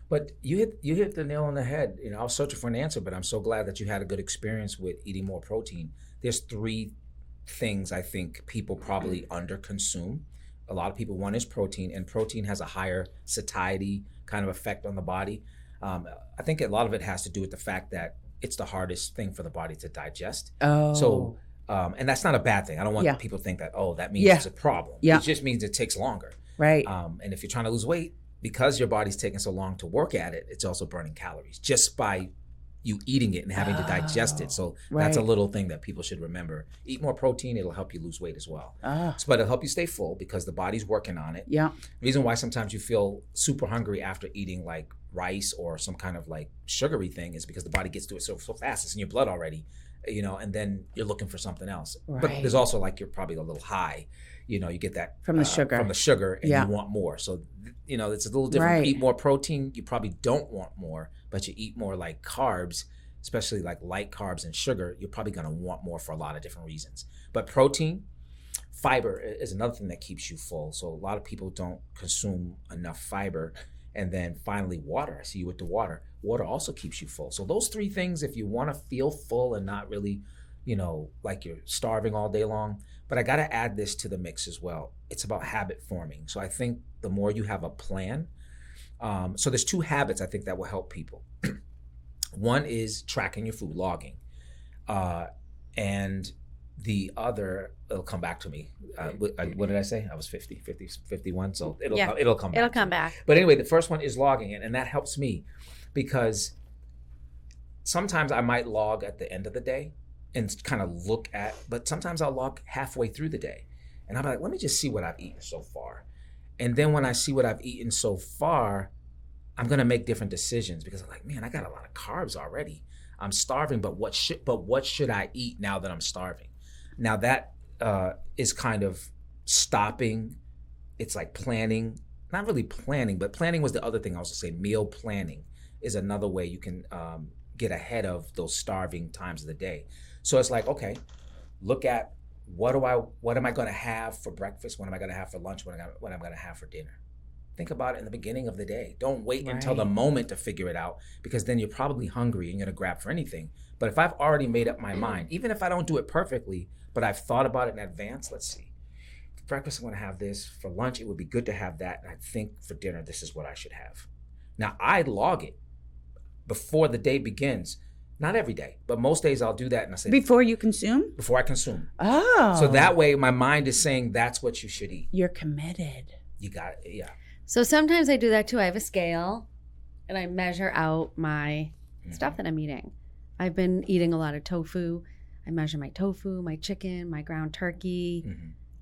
But you hit the nail on the head. You know, I was searching for an answer, but I'm so glad that you had a good experience with eating more protein. There's 3 things I think people probably underconsume. A lot of people, one is protein, and protein has a higher satiety kind of effect on the body. I think a lot of it has to do with the fact that it's the hardest thing for the body to digest. Oh. So, and that's not a bad thing. I don't want Yeah. people to think that, oh, that means Yeah. it's a problem. Yeah. It just means it takes longer. Right. And if you're trying to lose weight, because your body's taking so long to work at it, it's also burning calories just by you eating it and having to digest it. So that's a right. little thing that people should remember. Eat more protein, it'll help you lose weight as well. Ah. But it'll help you stay full because the body's working on it. Yeah. The reason why sometimes you feel super hungry after eating like rice or some kind of like sugary thing is because the body gets to it so fast. It's in your blood already, you know, and then you're looking for something else. But Right. there's also like you're probably a little high, you know, you get that From the sugar. From the sugar, and Yeah. you want more. So, you know, it's a little different. Right. Eat more protein, you probably don't want more, but you eat more like carbs, especially like light carbs and sugar, you're probably going to want more for a lot of different reasons. But protein, fiber is another thing that keeps you full. So a lot of people don't consume enough fiber. And then finally, water. I see you with the water. Water also keeps you full. So those three things, if you want to feel full and not really, like you're starving all day long. But I got to add this to the mix as well. It's about habit forming. So I think the more you have a plan. So there's two habits I think that will help people. One is tracking your food, logging. And the other, it'll come back to me. What did I say? I was 51. So it'll come back. It'll come back. But anyway, the first one is logging it. And that helps me because sometimes I might log at the end of the day and kind of but sometimes I'll log halfway through the day. And I'm like, let me just see what I've eaten so far. And then when I see what I've eaten so far, I'm going to make different decisions because I'm like, man, I got a lot of carbs already. I'm starving, but what should I eat now that I'm starving? Now that is kind of stopping. It's like planning, not really planning, but planning was the other thing I was going to say. Meal planning is another way you can get ahead of those starving times of the day. So it's like, okay, look at what am I going to have for breakfast? What am I going to have for lunch? What am I going to have for dinner? Think about it in the beginning of the day. Don't wait until the moment to figure it out because then you're probably hungry and you're going to grab for anything. But if I've already made up my mind, even if I don't do it perfectly, but I've thought about it in advance, let's see. For breakfast, I'm going to have this. For lunch, it would be good to have that. And I think for dinner, this is what I should have. Now, I log it before the day begins. Not every day, but most days I'll do that. And I say, Before you consume? Before I consume. Oh. So that way, my mind is saying that's what you should eat. You're committed. You got it, yeah. So sometimes I do that too. I have a scale and I measure out my stuff that I'm eating. I've been eating a lot of tofu. I measure my tofu, my chicken, my ground turkey,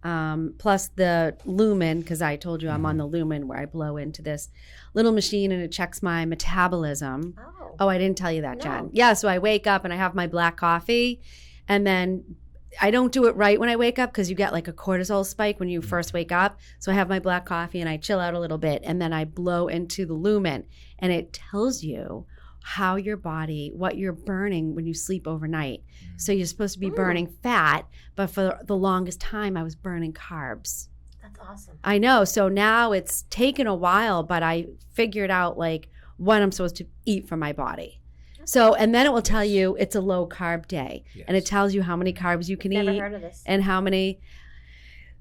plus the lumen, because I told you I'm on the lumen where I blow into this little machine and it checks my metabolism. Oh, I didn't tell you that, Jen. Yeah, so I wake up and I have my black coffee and then I don't do it right when I wake up because you get like a cortisol spike when you first wake up. So I have my black coffee and I chill out a little bit and then I blow into the lumen and it tells you how your body, what you're burning when you sleep overnight. So you're supposed to be burning fat, but for the longest time I was burning carbs. That's awesome. I know. So now it's taken a while, but I figured out like what I'm supposed to eat for my body. So, and then it will tell you it's a low carb day. Yes. And it tells you how many carbs you can eat. Never heard of this. And how many.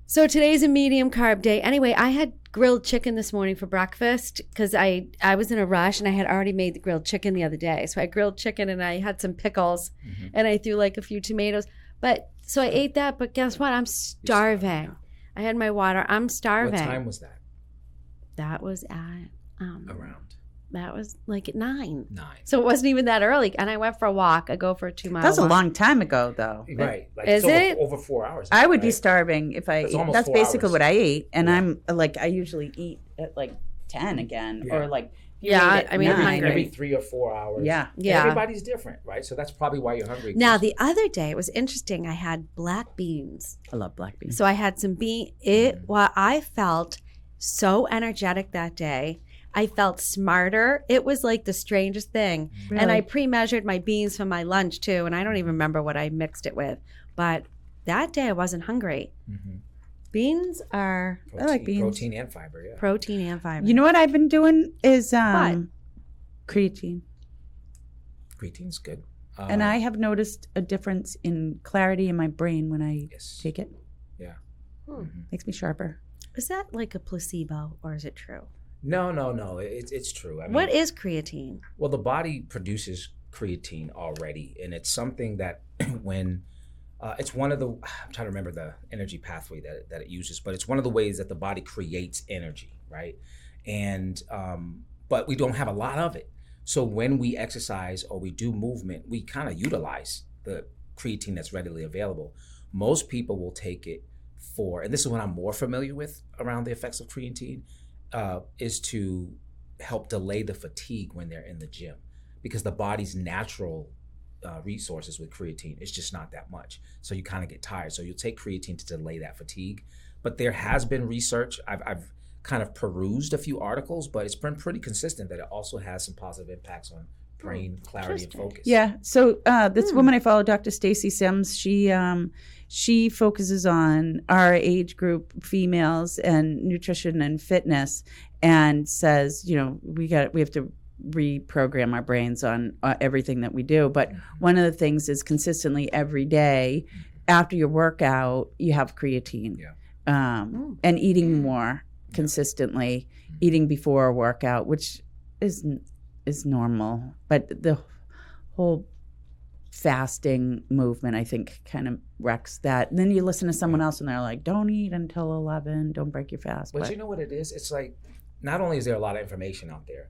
So today's a medium carb day. Anyway, I had grilled chicken this morning for breakfast because I was in a rush and I had already made the grilled chicken the other day. So I grilled chicken and I had some pickles and I threw like a few tomatoes. But so I ate that, but guess what? I'm starving. I had my water. I'm starving. What time was that? That was at around. That was like at 9. 9. So it wasn't even that early. And I went for a walk. I go for a 2-mile That was a walk. long time ago, though. Right. Like Is it? over 4 hours. I would be right? starving if I That's ate. almost That's 4 basically hours. what I ate. And Yeah. I'm like, I usually eat at like 10 again. Yeah. Or like, if you Yeah, ate at I mean, I'm 9, hungry. Every 3 or 4 hours. Yeah. And Yeah. everybody's different, right? So that's probably why you're hungry. Now, the other day, it was interesting. I had black beans. I love black beans. So I had some well, I felt so energetic that day. I felt smarter. It was like the strangest thing. Really? And I pre-measured my beans for my lunch too. And I don't even remember what I mixed it with. But that day I wasn't hungry. Beans are I like beans. Protein and fiber, yeah. protein and fiber. You know what I've been doing is creatine. Creatine's good. And I have noticed a difference in clarity in my brain when I Yes. take it. Yeah. Makes me sharper. Is that like a placebo or is it true? No. It's true. I mean, What is creatine? Well, the body produces creatine already, and it's something that when it's one of the I'm trying to remember the energy pathway that it uses, but it's one of the ways that the body creates energy, right? And but we don't have a lot of it. So when we exercise or we do movement, we kind of utilize the creatine that's readily available. Most people will take it for, and this is what I'm more familiar with around the effects of creatine, is to help delay the fatigue when they're in the gym, because the body's natural resources with creatine is just not that much. So you kind of get tired. So you'll take creatine to delay that fatigue. But there has been research. I've kind of perused a few articles, but it's been pretty consistent that it also has some positive impacts on brain clarity and focus. Yeah. So this woman I follow, Dr. Stacy Sims, she focuses on our age group, females, and nutrition and fitness, and says, we have to reprogram our brains on everything that we do. But one of the things is consistently every day after your workout, you have creatine, and eating more consistently, eating before a workout, which is normal. But the whole fasting movement, I think, kind of wrecks that. And then you listen to someone else and they're like, don't eat until 11, don't break your fast. But you know what it is? It's like, not only is there a lot of information out there,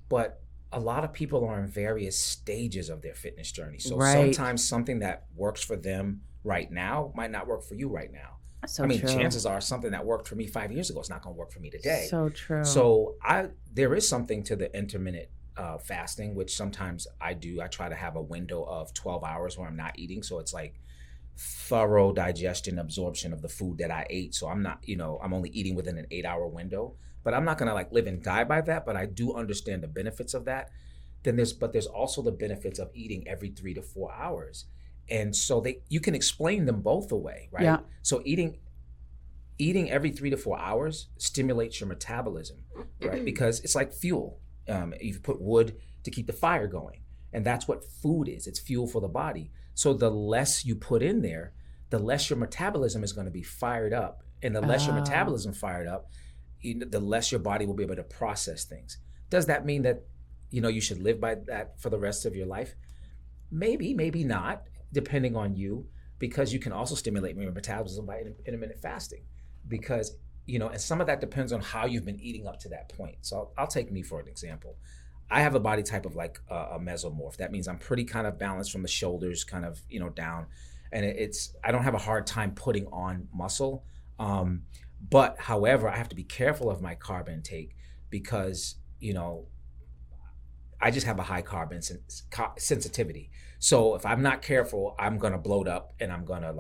but a lot of people are in various stages of their fitness journey. So sometimes something that works for them right now might not work for you right now. So true. chances are something that worked for me 5 years ago is not going to work for me today. So true. So there is something to the intermittent fasting, which sometimes I do. I try to have a window of 12 hours where I'm not eating. So it's like thorough digestion, absorption of the food that I ate. So I'm not, I'm only eating within an 8-hour window. But I'm not going to live and die by that. But I do understand the benefits of that. But there's also the benefits of eating every 3 to 4 hours. And so you can explain them both away, right? Yeah. So eating every 3 to 4 hours stimulates your metabolism, right? Because it's like fuel. You put wood to keep the fire going. And that's what food is. It's fuel for the body. So the less you put in there, the less your metabolism is going to be fired up. And the less your metabolism fired up, the less your body will be able to process things. Does that mean that, you should live by that for the rest of your life? Maybe, maybe not, depending on you, because you can also stimulate your metabolism by intermittent fasting. Because, and some of that depends on how you've been eating up to that point. So I'll take me for an example. I have a body type of like a mesomorph. That means I'm pretty kind of balanced from the shoulders kind of, down. And I don't have a hard time putting on muscle. But however, I have to be careful of my carb intake because, I just have a high carb sensitivity. So if I'm not careful, I'm going to bloat up and I'm going to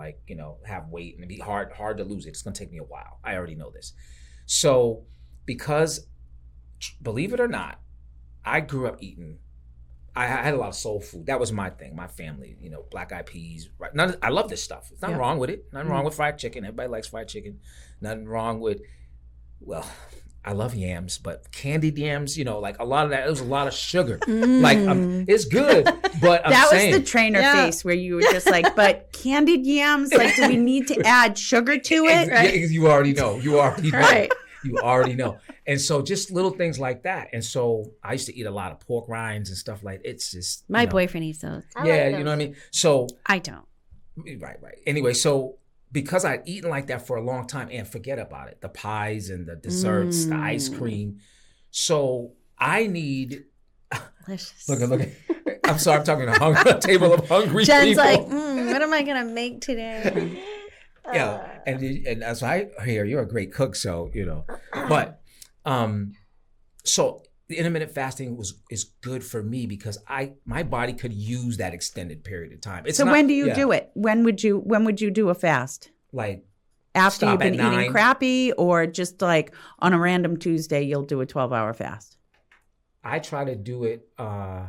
have weight and it'd be hard to lose it. It's going to take me a while. I already know this. So because, believe it or not, I grew up eating, I had a lot of soul food. That was my thing, my family, black eyed peas. Right? I love this stuff. There's nothing wrong with it. Nothing wrong with fried chicken. Everybody likes fried chicken. Nothing wrong with, I love yams, but candied yams, like a lot of that, it was a lot of sugar. It's good, but that was the trainer face where you were just like, but candied yams, do we need to add sugar to it? Right. You already know. Right. You already know. And so just little things like that. And so I used to eat a lot of pork rinds and stuff like it's just. My boyfriend eats those. Yeah, you know what I mean? So. I don't. Right. Anyway, so because I'd eaten like that for a long time and forget about it, the pies and the desserts, the ice cream. So I need. Delicious. Look. I'm sorry, I'm talking a table of hungry Jen's people. like, what am I going to make today? Yeah, and as I hear, you're a great cook, so But so the intermittent fasting is good for me because my body could use that extended period of time. So when do you do it? When would you do a fast? Like after you've been eating crappy, or just like on a random Tuesday you'll do a 12-hour fast? I try to do it. I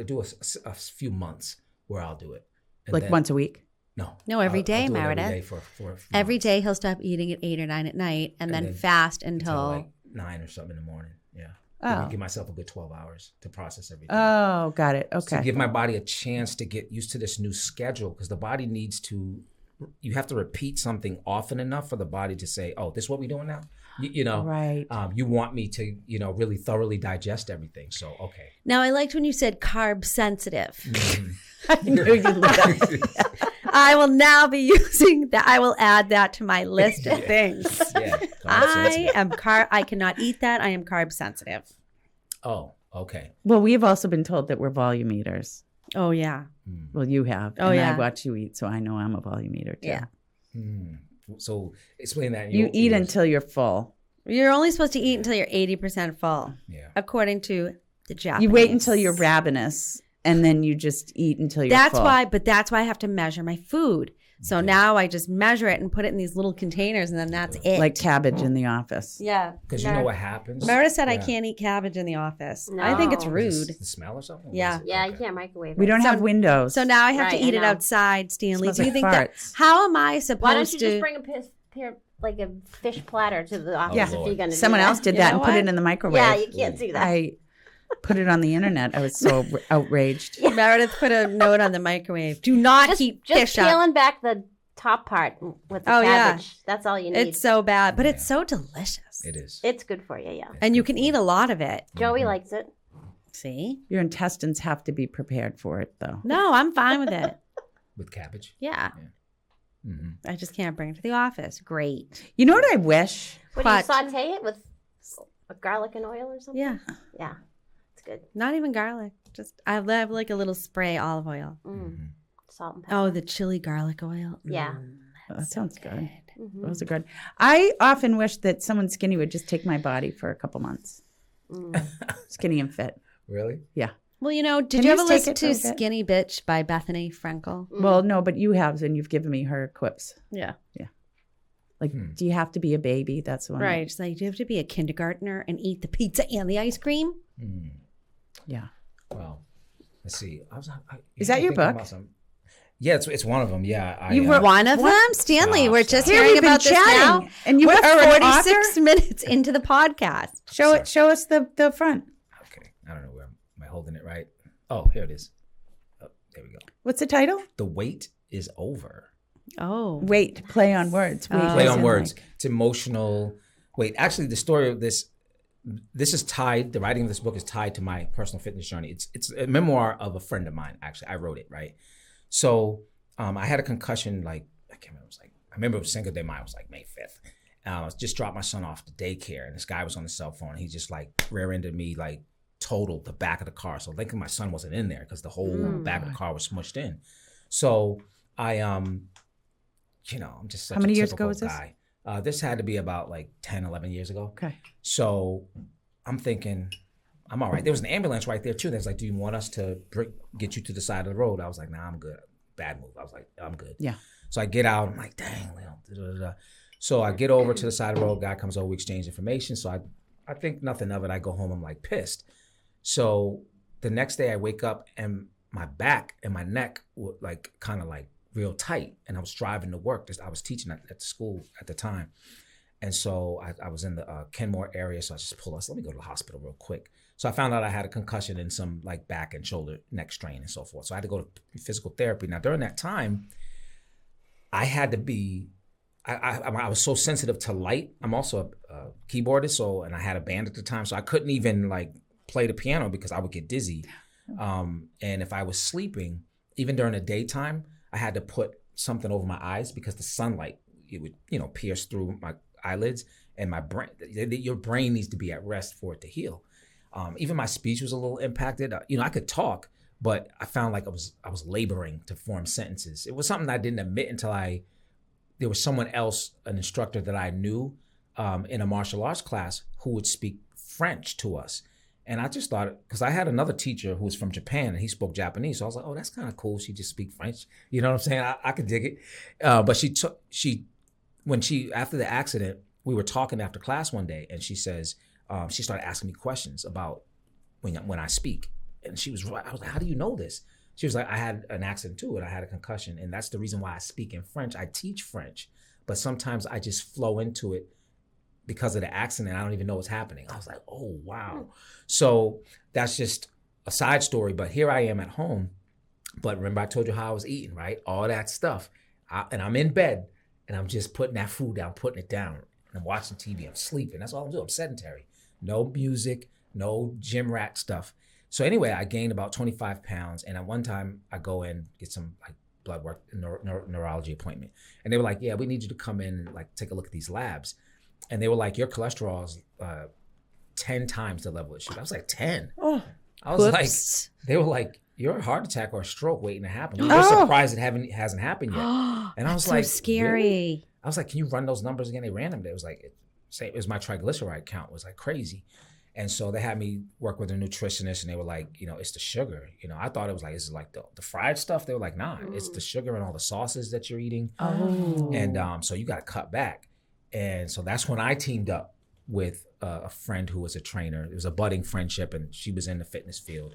do a few months where I'll do it. And like once a week? No, every day, I'll do it Meredith. every day for a few every months. day he'll stop eating at 8 or 9 at night and then fast until like 9 or something in the morning. Yeah. Oh. Give myself a good 12 hours to process everything. Oh, got it. Okay. To give my body a chance to get used to this new schedule, because the body needs to, you have to repeat something often enough for the body to say, oh, this is what we're doing now? Right. You want me to, really thoroughly digest everything. So, okay. Now, I liked when you said carb sensitive. I knew you'd love that. I will now be using that. I will add that to my list of things. Yeah. I cannot eat that. I am carb sensitive. Oh, okay. Well, we've also been told that we're volume eaters. Oh, yeah. Well, you have. Oh, and yeah. I watch you eat, so I know I'm a volume eater too. Yeah. So explain that. You eat until you're full. You're only supposed to eat until you're 80% full, according to the Japanese. You wait until you're ravenous, and then you just eat until you're full. That's why I have to measure my food. So now I just measure it and put it in these little containers, and then that's it. Like cabbage in the office. Yeah. Because you know what happens? Meredith said I Yeah. can't eat cabbage in the office. No. I think it's Is rude. The smell or something? Yeah. Yeah, you can't microwave it. We don't have windows. So now I have Right, to I eat it know. outside, Stanley. Smells Do you like think that? farts. How am I supposed Why don't you to? just bring like a fish platter to the office Yeah. if you're going to Someone do that? else did You that know and put what? it in the microwave. Yeah, you can't do that. I put it on the internet. I was so outraged. Meredith put a note on the microwave. Do not heat just fish up. peeling back the top part with the Oh, yeah. cabbage. That's all you need. It's so bad, but it's so delicious. It is. It's good for you, yeah. And you can eat a lot of it. Joey likes it. See? Your intestines have to be prepared for it, though. No, I'm fine with it. With cabbage. Yeah. Mm-hmm. I just can't bring it to the office. Great. You know what I wish? What, But- do you saute it with garlic and oil or something? Yeah. Yeah. It's good. Not even garlic. Just I have like a little spray olive oil. Mm. Salt and pepper. Oh, the chili garlic oil. Yeah. Oh, that sounds good. Mhm. Those are good. I often wish that someone skinny would just take my body for a couple months. Mm. Skinny and fit. Really? Yeah. Well, you know, did Can you you ever just take listen it to for a bit? Skinny Bitch by Bethany Frankel? Well, no, but you have, and you've given me her quips. Yeah. Like, do you have to be a baby? That's the one. Right. It's like, do you have to be a kindergartner and eat the pizza and the ice cream? Mm. Yeah. Well, let's see. Is that your book? Yeah, it's one of them. Yeah. You wrote- One of them? Stanley, Stop, we're stop. just Here hearing we've been about this chatting, now. and you We're are an 46 author? minutes into the podcast. Show us the front. Okay. I don't know where. Am I holding it right? Oh, here it is. Oh, there we go. What's the title? The wait is over. Oh. Wait, play on words. Wait, Play as on in, words. like- It's emotional. Wait, actually, the story of this is tied. The writing of this book is tied to my personal fitness journey. It's a memoir of a friend of mine. Actually, I wrote it, right? So I had a concussion. Like I can't remember. I remember it was Cinco de Mayo. It was like May 5th. I just dropped my son off to daycare, and this guy was on his cell phone. He just like rear-ended me, like totaled the back of the car. So thinking my son wasn't in there because the whole back of the car was smushed in. So I I'm just such How many a years ago typical was this? guy. This had to be about like 10, 11 years ago. Okay. So I'm thinking, I'm all right. There was an ambulance right there too. That's like, do you want us to get you to the side of the road? I was like, nah, I'm good. Bad move. I was like, I'm good. Yeah. So I get out. I'm like, dang. So I get over to the side of the road. Guy comes over. We exchange information. So I think nothing of it. I go home. I'm like pissed. So the next day I wake up and my back and my neck were like kind of like real tight. And I was driving to work. I was teaching at the school at the time. And so I was in the Kenmore area. So I just pulled us, let me go to the hospital real quick. So I found out I had a concussion and some like back and shoulder neck strain and so forth. So I had to go to physical therapy. Now during that time, I had to be, I was so sensitive to light. I'm also a keyboardist, and I had a band at the time. So I couldn't even like play the piano because I would get dizzy. And if I was sleeping, even during the daytime, I had to put something over my eyes because the sunlight, it would, pierce through my eyelids, and my brain, your brain needs to be at rest for it to heal. Even my speech was a little impacted. I could talk, but I found like I was laboring to form sentences. It was something I didn't admit until there was someone else, an instructor that I knew in a martial arts class who would speak French to us. And I just thought, because I had another teacher who was from Japan and he spoke Japanese. So I was like, oh, that's kind of cool. She just speak French. You know what I'm saying? I could dig it. But when after the accident, we were talking after class one day and she says, she started asking me questions about when I speak. And she was right. I was like, how do you know this? She was like, I had an accident too, and I had a concussion. And that's the reason why I speak in French. I teach French, but sometimes I just flow into it because of the accident. I don't even know what's happening. I was like, oh, wow. So that's just a side story. But here I am at home. But remember I told you how I was eating, right? All that stuff. And I'm in bed and I'm just putting that food down, putting it down. And I'm watching TV. I'm sleeping. That's all I'm doing. I'm sedentary. No music, no gym rat stuff. So anyway, I gained about 25 pounds. And at one time I go in, get some like blood work, neurology appointment. And they were like, yeah, we need you to come in and like take a look at these labs. And they were like, your cholesterol is 10 times the level it should. I was like, 10? Oh, I was whoops. like, they were like, you're a heart attack or a stroke waiting to happen. We're surprised it hasn't happened yet. And I was like, so scary. Really? I was like, can you run those numbers again? They ran them. It was like, it was my triglyceride count was like crazy. And so they had me work with a nutritionist, and they were like, it's the sugar. I thought it was like, this is like the fried stuff. They were like, nah, it's the sugar and all the sauces that you're eating. Oh. And so you got to cut back. And so that's when I teamed up with a friend who was a trainer. It was a budding friendship, and she was in the fitness field.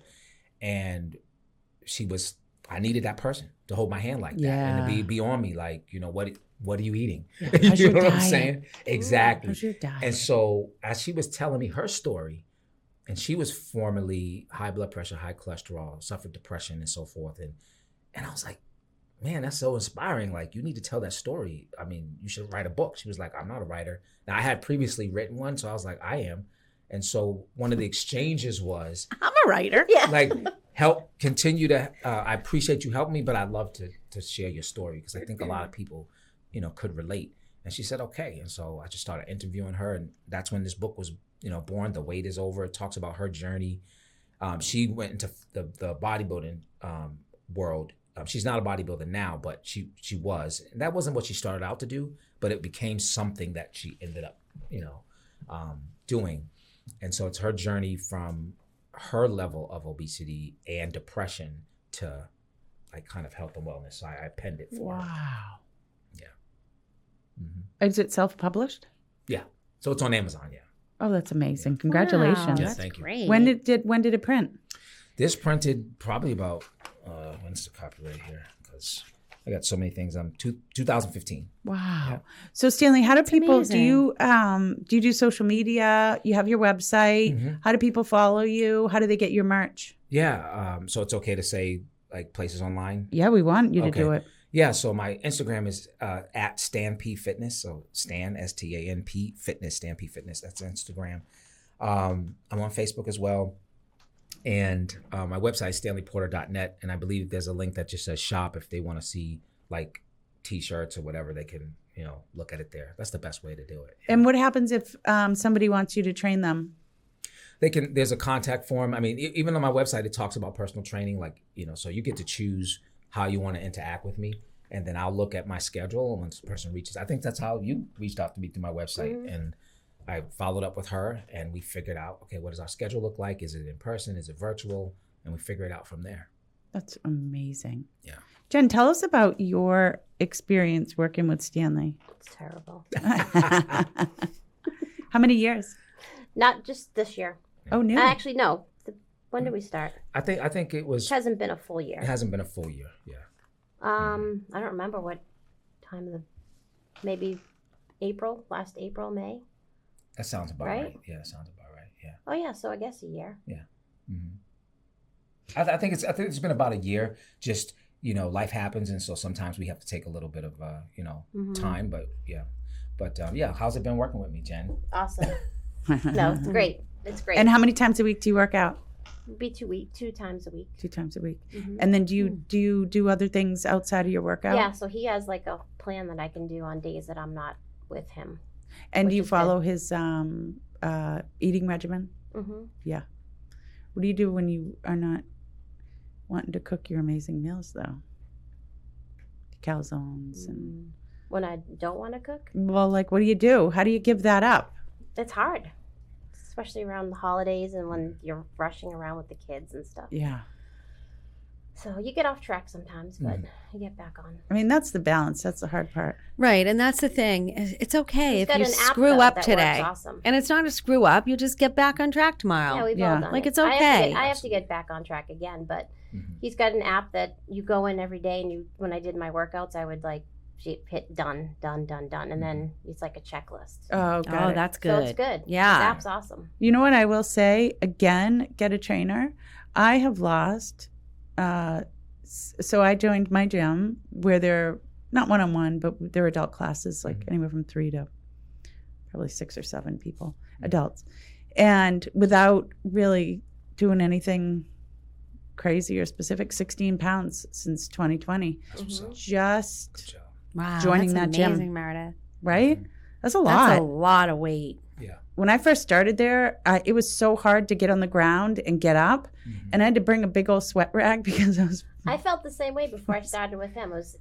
And I needed that person to hold my hand like that and to be on me, like, what are you eating? Yeah. How's You know your what I'm diet? saying? Exactly. How's your diet? And so as she was telling me her story, and she was formerly high blood pressure, high cholesterol, suffered depression and so forth. And I was like, man, that's so inspiring. Like, you need to tell that story. I mean, you should write a book. She was like, I'm not a writer. Now, I had previously written one, so I was like, I am. And so one of the exchanges was, I'm a writer. Yeah. like, continue to, I appreciate you helping me, but I'd love to share your story, because I think a lot of people, could relate. And she said, okay. And so I just started interviewing her, and that's when this book was, born. The Wait Is Over. It talks about her journey. She went into the bodybuilding world. She's not a bodybuilder now, but she was. And that wasn't what she started out to do, but it became something that she ended up, doing. And so it's her journey from her level of obesity and depression to like kind of health and wellness. So I penned it for her. Wow. Yeah. Mm-hmm. Is it self-published? Yeah. So it's on Amazon. Yeah. Oh, that's amazing. Wow, Congratulations. Yeah, that's thank you. great. When did it print? This printed probably about, when's the copyright here? Because I got so many things. 2015. Wow. Yeah. So Stanley, how do people, amazing. do you do social media? You have your website. Mm-hmm. How do people follow you? How do they get your merch? Yeah. So it's okay to say like places online? Yeah, we want you to Okay. do it. Yeah, so my Instagram is at Stan P Fitness. So Stan, STANP Fitness, Stan P Fitness. That's Instagram. I'm on Facebook as well. And my website is stanleyporter.net. And I believe there's a link that just says shop. If they want to see like T-shirts or whatever, they can, look at it there. That's the best way to do it. And what happens if somebody wants you to train them? There's a contact form. I mean, even on my website, it talks about personal training, like, so you get to choose how you want to interact with me. And then I'll look at my schedule. And once the person reaches, I think that's how you reached out to me through my website. Mm-hmm. And I followed up with her, and we figured out, okay, what does our schedule look like? Is it in person? Is it virtual? And we figure it out from there. That's amazing. Yeah. Jen, tell us about your experience working with Stanley. It's terrible. How many years? Not just this year. Oh, no. Actually, no. When did we start? I think it was, It hasn't been a full it year. hasn't been a full year. Yeah. I don't remember what time of maybe last April, May. That sounds about Right? right. Yeah, that sounds about right. Yeah. Oh yeah, so I guess a year. Mm-hmm. I think it's been about a year. Just, life happens. And so sometimes we have to take a little bit of, Mm-hmm. time, but yeah. But yeah, how's it been working with me, Jen? Awesome. No, it's great. It's great. And how many times a week do you work out? It'd be 2 times a week. 2 times a week. Mhm. And then do you do other things outside of your workout? Yeah, so he has like a plan that I can do on days that I'm not with him. And which do you is follow his eating regimen? Mm-hmm. What do you do when you are not wanting to cook your amazing meals, though? Calzones and When I don't want to cook, well, like, what do you do? How do you give that up? it's hard, especially around the holidays and when you're rushing around with the kids and stuff. Yeah, So you get off track sometimes, but you get back on. I mean that's the balance. That's the hard part. Right, and that's the thing. It's okay He's if got you an app, screw though, up that today. works awesome. And it's not a screw up. You just get back on track tomorrow. Yeah, we've Yeah. all done Like, it. it's I okay. have to get back on track again, but Mm-hmm. he's got an app that you go in every day, and when I did my workouts, I would like hit done, and then it's like a checklist. Oh, got it. That's So good. it's good. Yeah. This app's awesome. You know what I will say? Again, get a trainer. I have lost. So I joined my gym where they're not one-on-one, but they're adult classes, like anywhere from 3 to probably 6 or 7 people, adults. And without really doing anything crazy or specific, 16 pounds since 2020. That's what's up. Just, Good job. Wow, Joining that's that gym. amazing, Meredith. right? That's a lot. That's a lot of weight. Yeah. When I first started there, it was so hard to get on the ground and get up. Mm-hmm. And I had to bring a big old sweat rag because I was, I felt the same way before I started with him. it's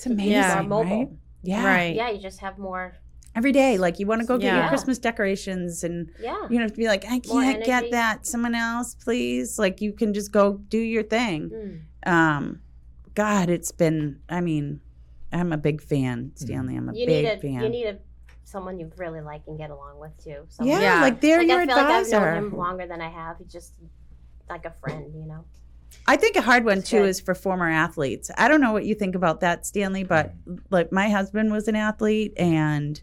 amazing, more mobile. right? Yeah. Right. Yeah, you just have more every day. Like you want to go get your Yeah. Christmas decorations and Yeah. you know, to be like, I More can't get energy. that. Someone else, please. Like you can just go do your thing. God, it's been, I mean, I'm a big fan, Stanley. I'm a You big need fan. you need someone you really like and get along with too. Someone yeah, Yeah. like they're like your I feel like I've advisor. known him longer than I have. He's just like a friend, you know. I think a hard one too Good. is for former athletes. I don't know what you think about that, Stanley, but like my husband was an athlete and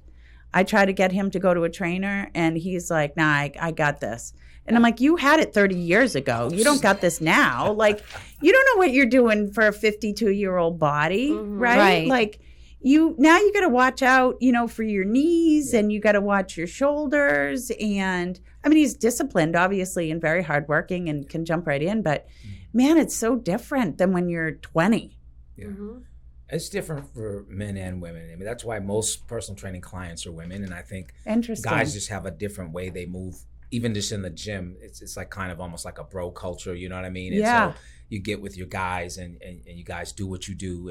I try to get him to go to a trainer and he's like, nah, I got this. And I'm like, you had it 30 years ago. You don't got this now. Like, you don't know what you're doing for a 52-year-old body, right? Right. Like, you got to watch out, you know, for your knees and you got to watch your shoulders. And I mean, he's disciplined, obviously, and very hardworking and can jump right in. But man, it's so different than when you're 20. Yeah. Mm-hmm. It's different for men and women. I mean, that's why most personal training clients are women. And I think Interesting. guys just have a different way they move. Even just in the gym, it's like kind of almost like a bro culture, you know what I mean? And Yeah. so you get with your guys and you guys do what you do.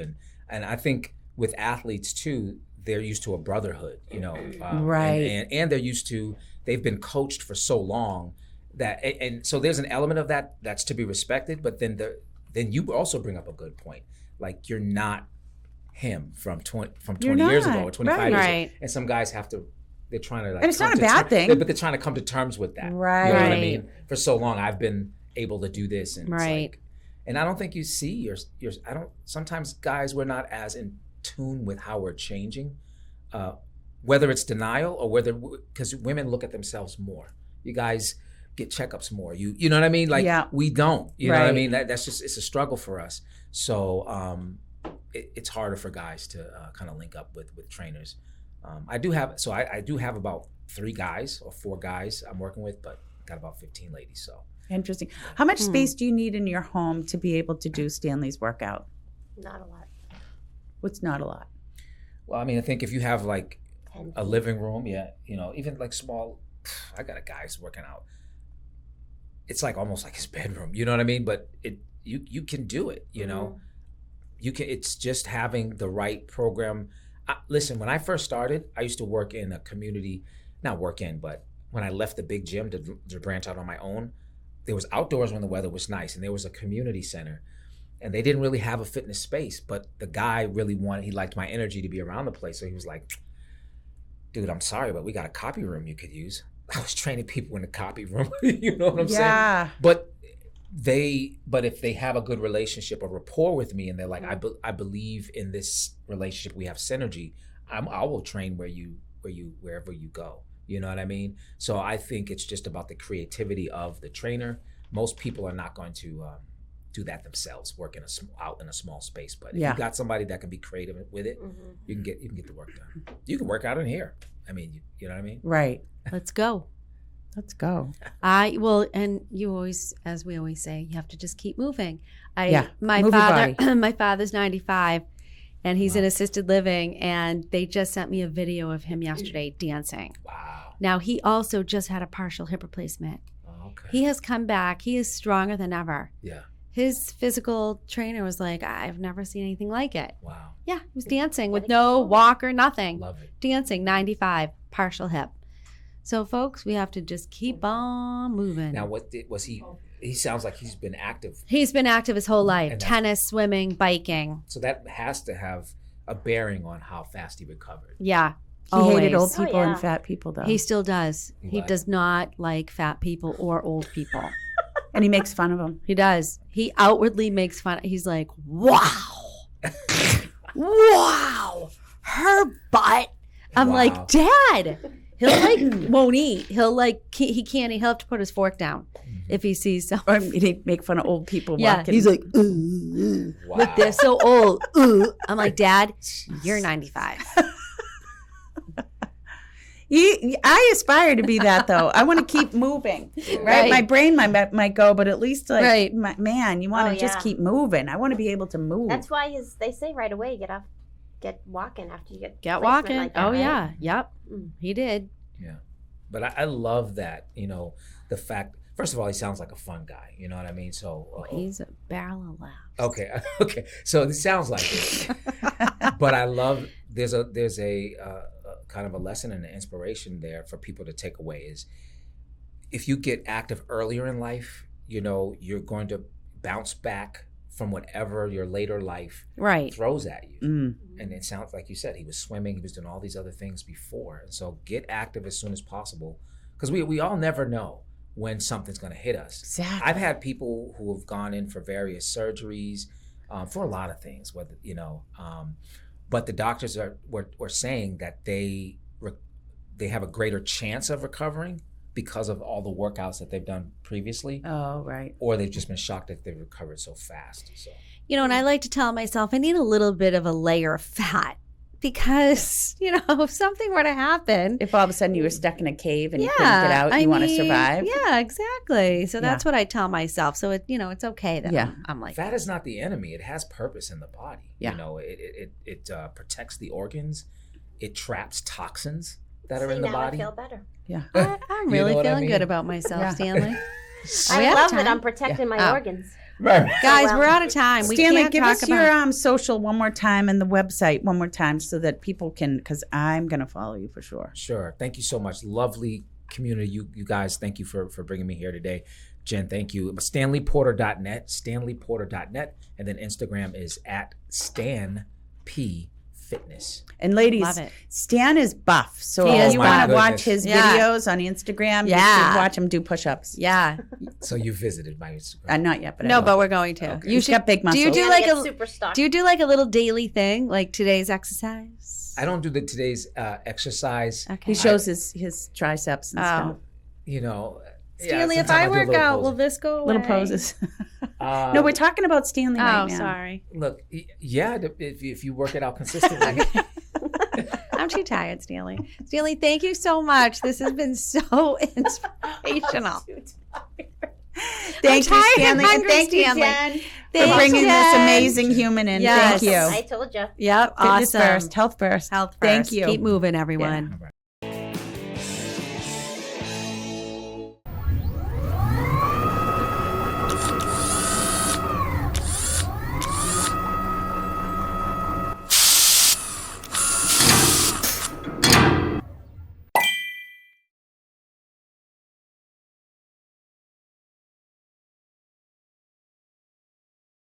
And I think with athletes too, they're used to a brotherhood, you know. Right. And they're used to, they've been coached for so long that, and so there's an element of that that's to be respected, but then you also bring up a good point. Like you're not him from 20 You're years not. ago or 25 Right. years Right. ago. And some guys have to, they're trying to like, And it's come not a to bad ter- thing. but they're trying to come to terms with that. Right. You know what I Right. mean? For so long, I've been able to do this. And it's Right. like, and I don't think you see sometimes guys, we're not as in tune with how we're changing, whether it's denial or because women look at themselves more. You guys get checkups more. You know what I mean? Like Yeah. we don't, you know what I Right. mean? That's just, it's a struggle for us. So it's harder for guys to kind of link up with trainers. I do have about 3 guys or 4 guys I'm working with, but got about 15 ladies. So Interesting. How much space do you need in your home to be able to do Stanley's workout? Not a lot. What's not a lot? well, I mean, I think if you have like 10 a living room, yeah, you know, even like small. I got a guy who's working out. It's like almost like his bedroom, you know what I mean? But you can do it, you know. You can. It's just having the right program. Listen, when I first started, I used to work in a community, not work in, but when I left the big gym to branch out on my own, there was outdoors when the weather was nice, and there was a community center, and they didn't really have a fitness space, but the guy really he liked my energy to be around the place, so he was like, dude, I'm sorry, but we got a copy room you could use. I was training people in the copy room, you know what I'm saying? Yeah. But if they have a good relationship or rapport with me, and they're like, I believe in this relationship, we have synergy, I will train wherever you go. You know what I mean? So I think it's just about the creativity of the trainer. Most people are not going to do that themselves, work out in a small space. But if Yeah. you got somebody that can be creative with it, you can get the work done. You can work out in here. I mean, you know what I mean? Right. Let's go. Let's go. And you always, as we always say, you have to just keep moving. Yeah, My move your father, body. my father's 95, and he's in assisted living, and they just sent me a video of him yesterday dancing. Wow. Now he also just had a partial hip replacement. Oh, okay. He has come back. He is stronger than ever. Yeah. His physical trainer was like, I've never seen anything like it. Wow. Yeah, he was dancing with no walker, nothing. Love it. Dancing, 95, partial hip. So, folks, we have to just keep on moving. Now, was he? He sounds like he's been active. He's been active his whole life. And Tennis, swimming, biking. So that has to have a bearing on how fast he recovered. Yeah. He always. hated old Oh, people yeah. and fat people, though. He still does. He Right. does not like fat people or old people. And he makes fun of them. He does. He outwardly makes fun. He's like, wow. Wow. Her butt. I'm Wow. like, Dad. He'll like, won't eat. He'll like, he can't eat. He'll have to put his fork down if he sees someone. Or he'd make fun of old people Yeah, walking. he's like, Wow. look, they're so old. I'm like, Dad, you're 95. I aspire to be that, though. I want to keep moving. Right? Right. My brain might go, but at least, like, Right. man, you want to Oh, just yeah. keep moving. I want to be able to move. That's why they say right away, get walking after you get Get placement walking. like that, Oh, right? yeah. Yep. Mm. He did. Yeah. But I love that, you know, the fact, first of all, he sounds like a fun guy. You know what I mean? So, He's a barrel of laughs. okay. Okay. So it sounds like it. But I love, there's a kind of a lesson and an inspiration there for people to take away is if you get active earlier in life, you know, you're going to bounce back from whatever your later life Right. throws at you. Mm. And it sounds like you said, he was swimming, he was doing all these other things before. And so get active as soon as possible, because we all never know when something's going to hit us. Exactly. I've had people who have gone in for various surgeries, for a lot of things, whether, you know, but the doctors were saying that they have a greater chance of recovering because of all the workouts that they've done previously, Oh, right. or they've just been shocked that they've recovered so fast. So You know, and I like to tell myself I need a little bit of a layer of fat because, you know, if something were to happen. If all of a sudden you were stuck in a cave and you couldn't get out, you want to survive. Yeah, exactly. So that's Yeah. what I tell myself. So it, you know, it's okay that Yeah. I'm like, fat is not the enemy. It has purpose in the body. Yeah. You know, it protects the organs. It traps toxins that are See, in the now body. I feel better. Yeah. I'm You really know what I feeling mean? good about myself, Yeah. Stanley. I out of love that time? I'm protecting my Oh. organs. Right. Guys, well, we're out of time. We Stanley, can't give talk us about your social one more time and the website one more time so that people can, because I'm going to follow you for sure. Sure. Thank you so much. Lovely community. You guys, thank you for bringing me here today. Jen, thank you. StanleyPorter.net, StanleyPorter.net, and then Instagram is at StanPFitness. And ladies, Love it. Stan is buff. So He if is you buff. want to watch Goodness. his Yeah. videos on Instagram, you Yeah. should watch him do push-ups. Yeah. So you visited my Instagram. Not yet, but I No, will. but we're going to. Okay. You He's should got big muscles. Do you do Gotta like get a super stocked. do you do like a little daily thing like today's exercise? I don't do today's exercise. Okay. He shows his triceps and Oh. stuff. You know, Stanley, if sometimes I do work little out, will poses. this go away? Little poses. Uh, No, we're talking about Stanley right Oh, now. sorry. Look, yeah, if you work it out consistently. I'm too tired, Stanley. Stanley, thank you so much. This has been so inspirational. Thank you, tired and Stanley. And hungry, thank you, Stanley. Jen, for Thanks, bringing this Jen. amazing human in. Yes. Thank you. I told you. Yep, Fitness awesome. first, health first. Health first. Thank you. Keep moving, everyone. All right.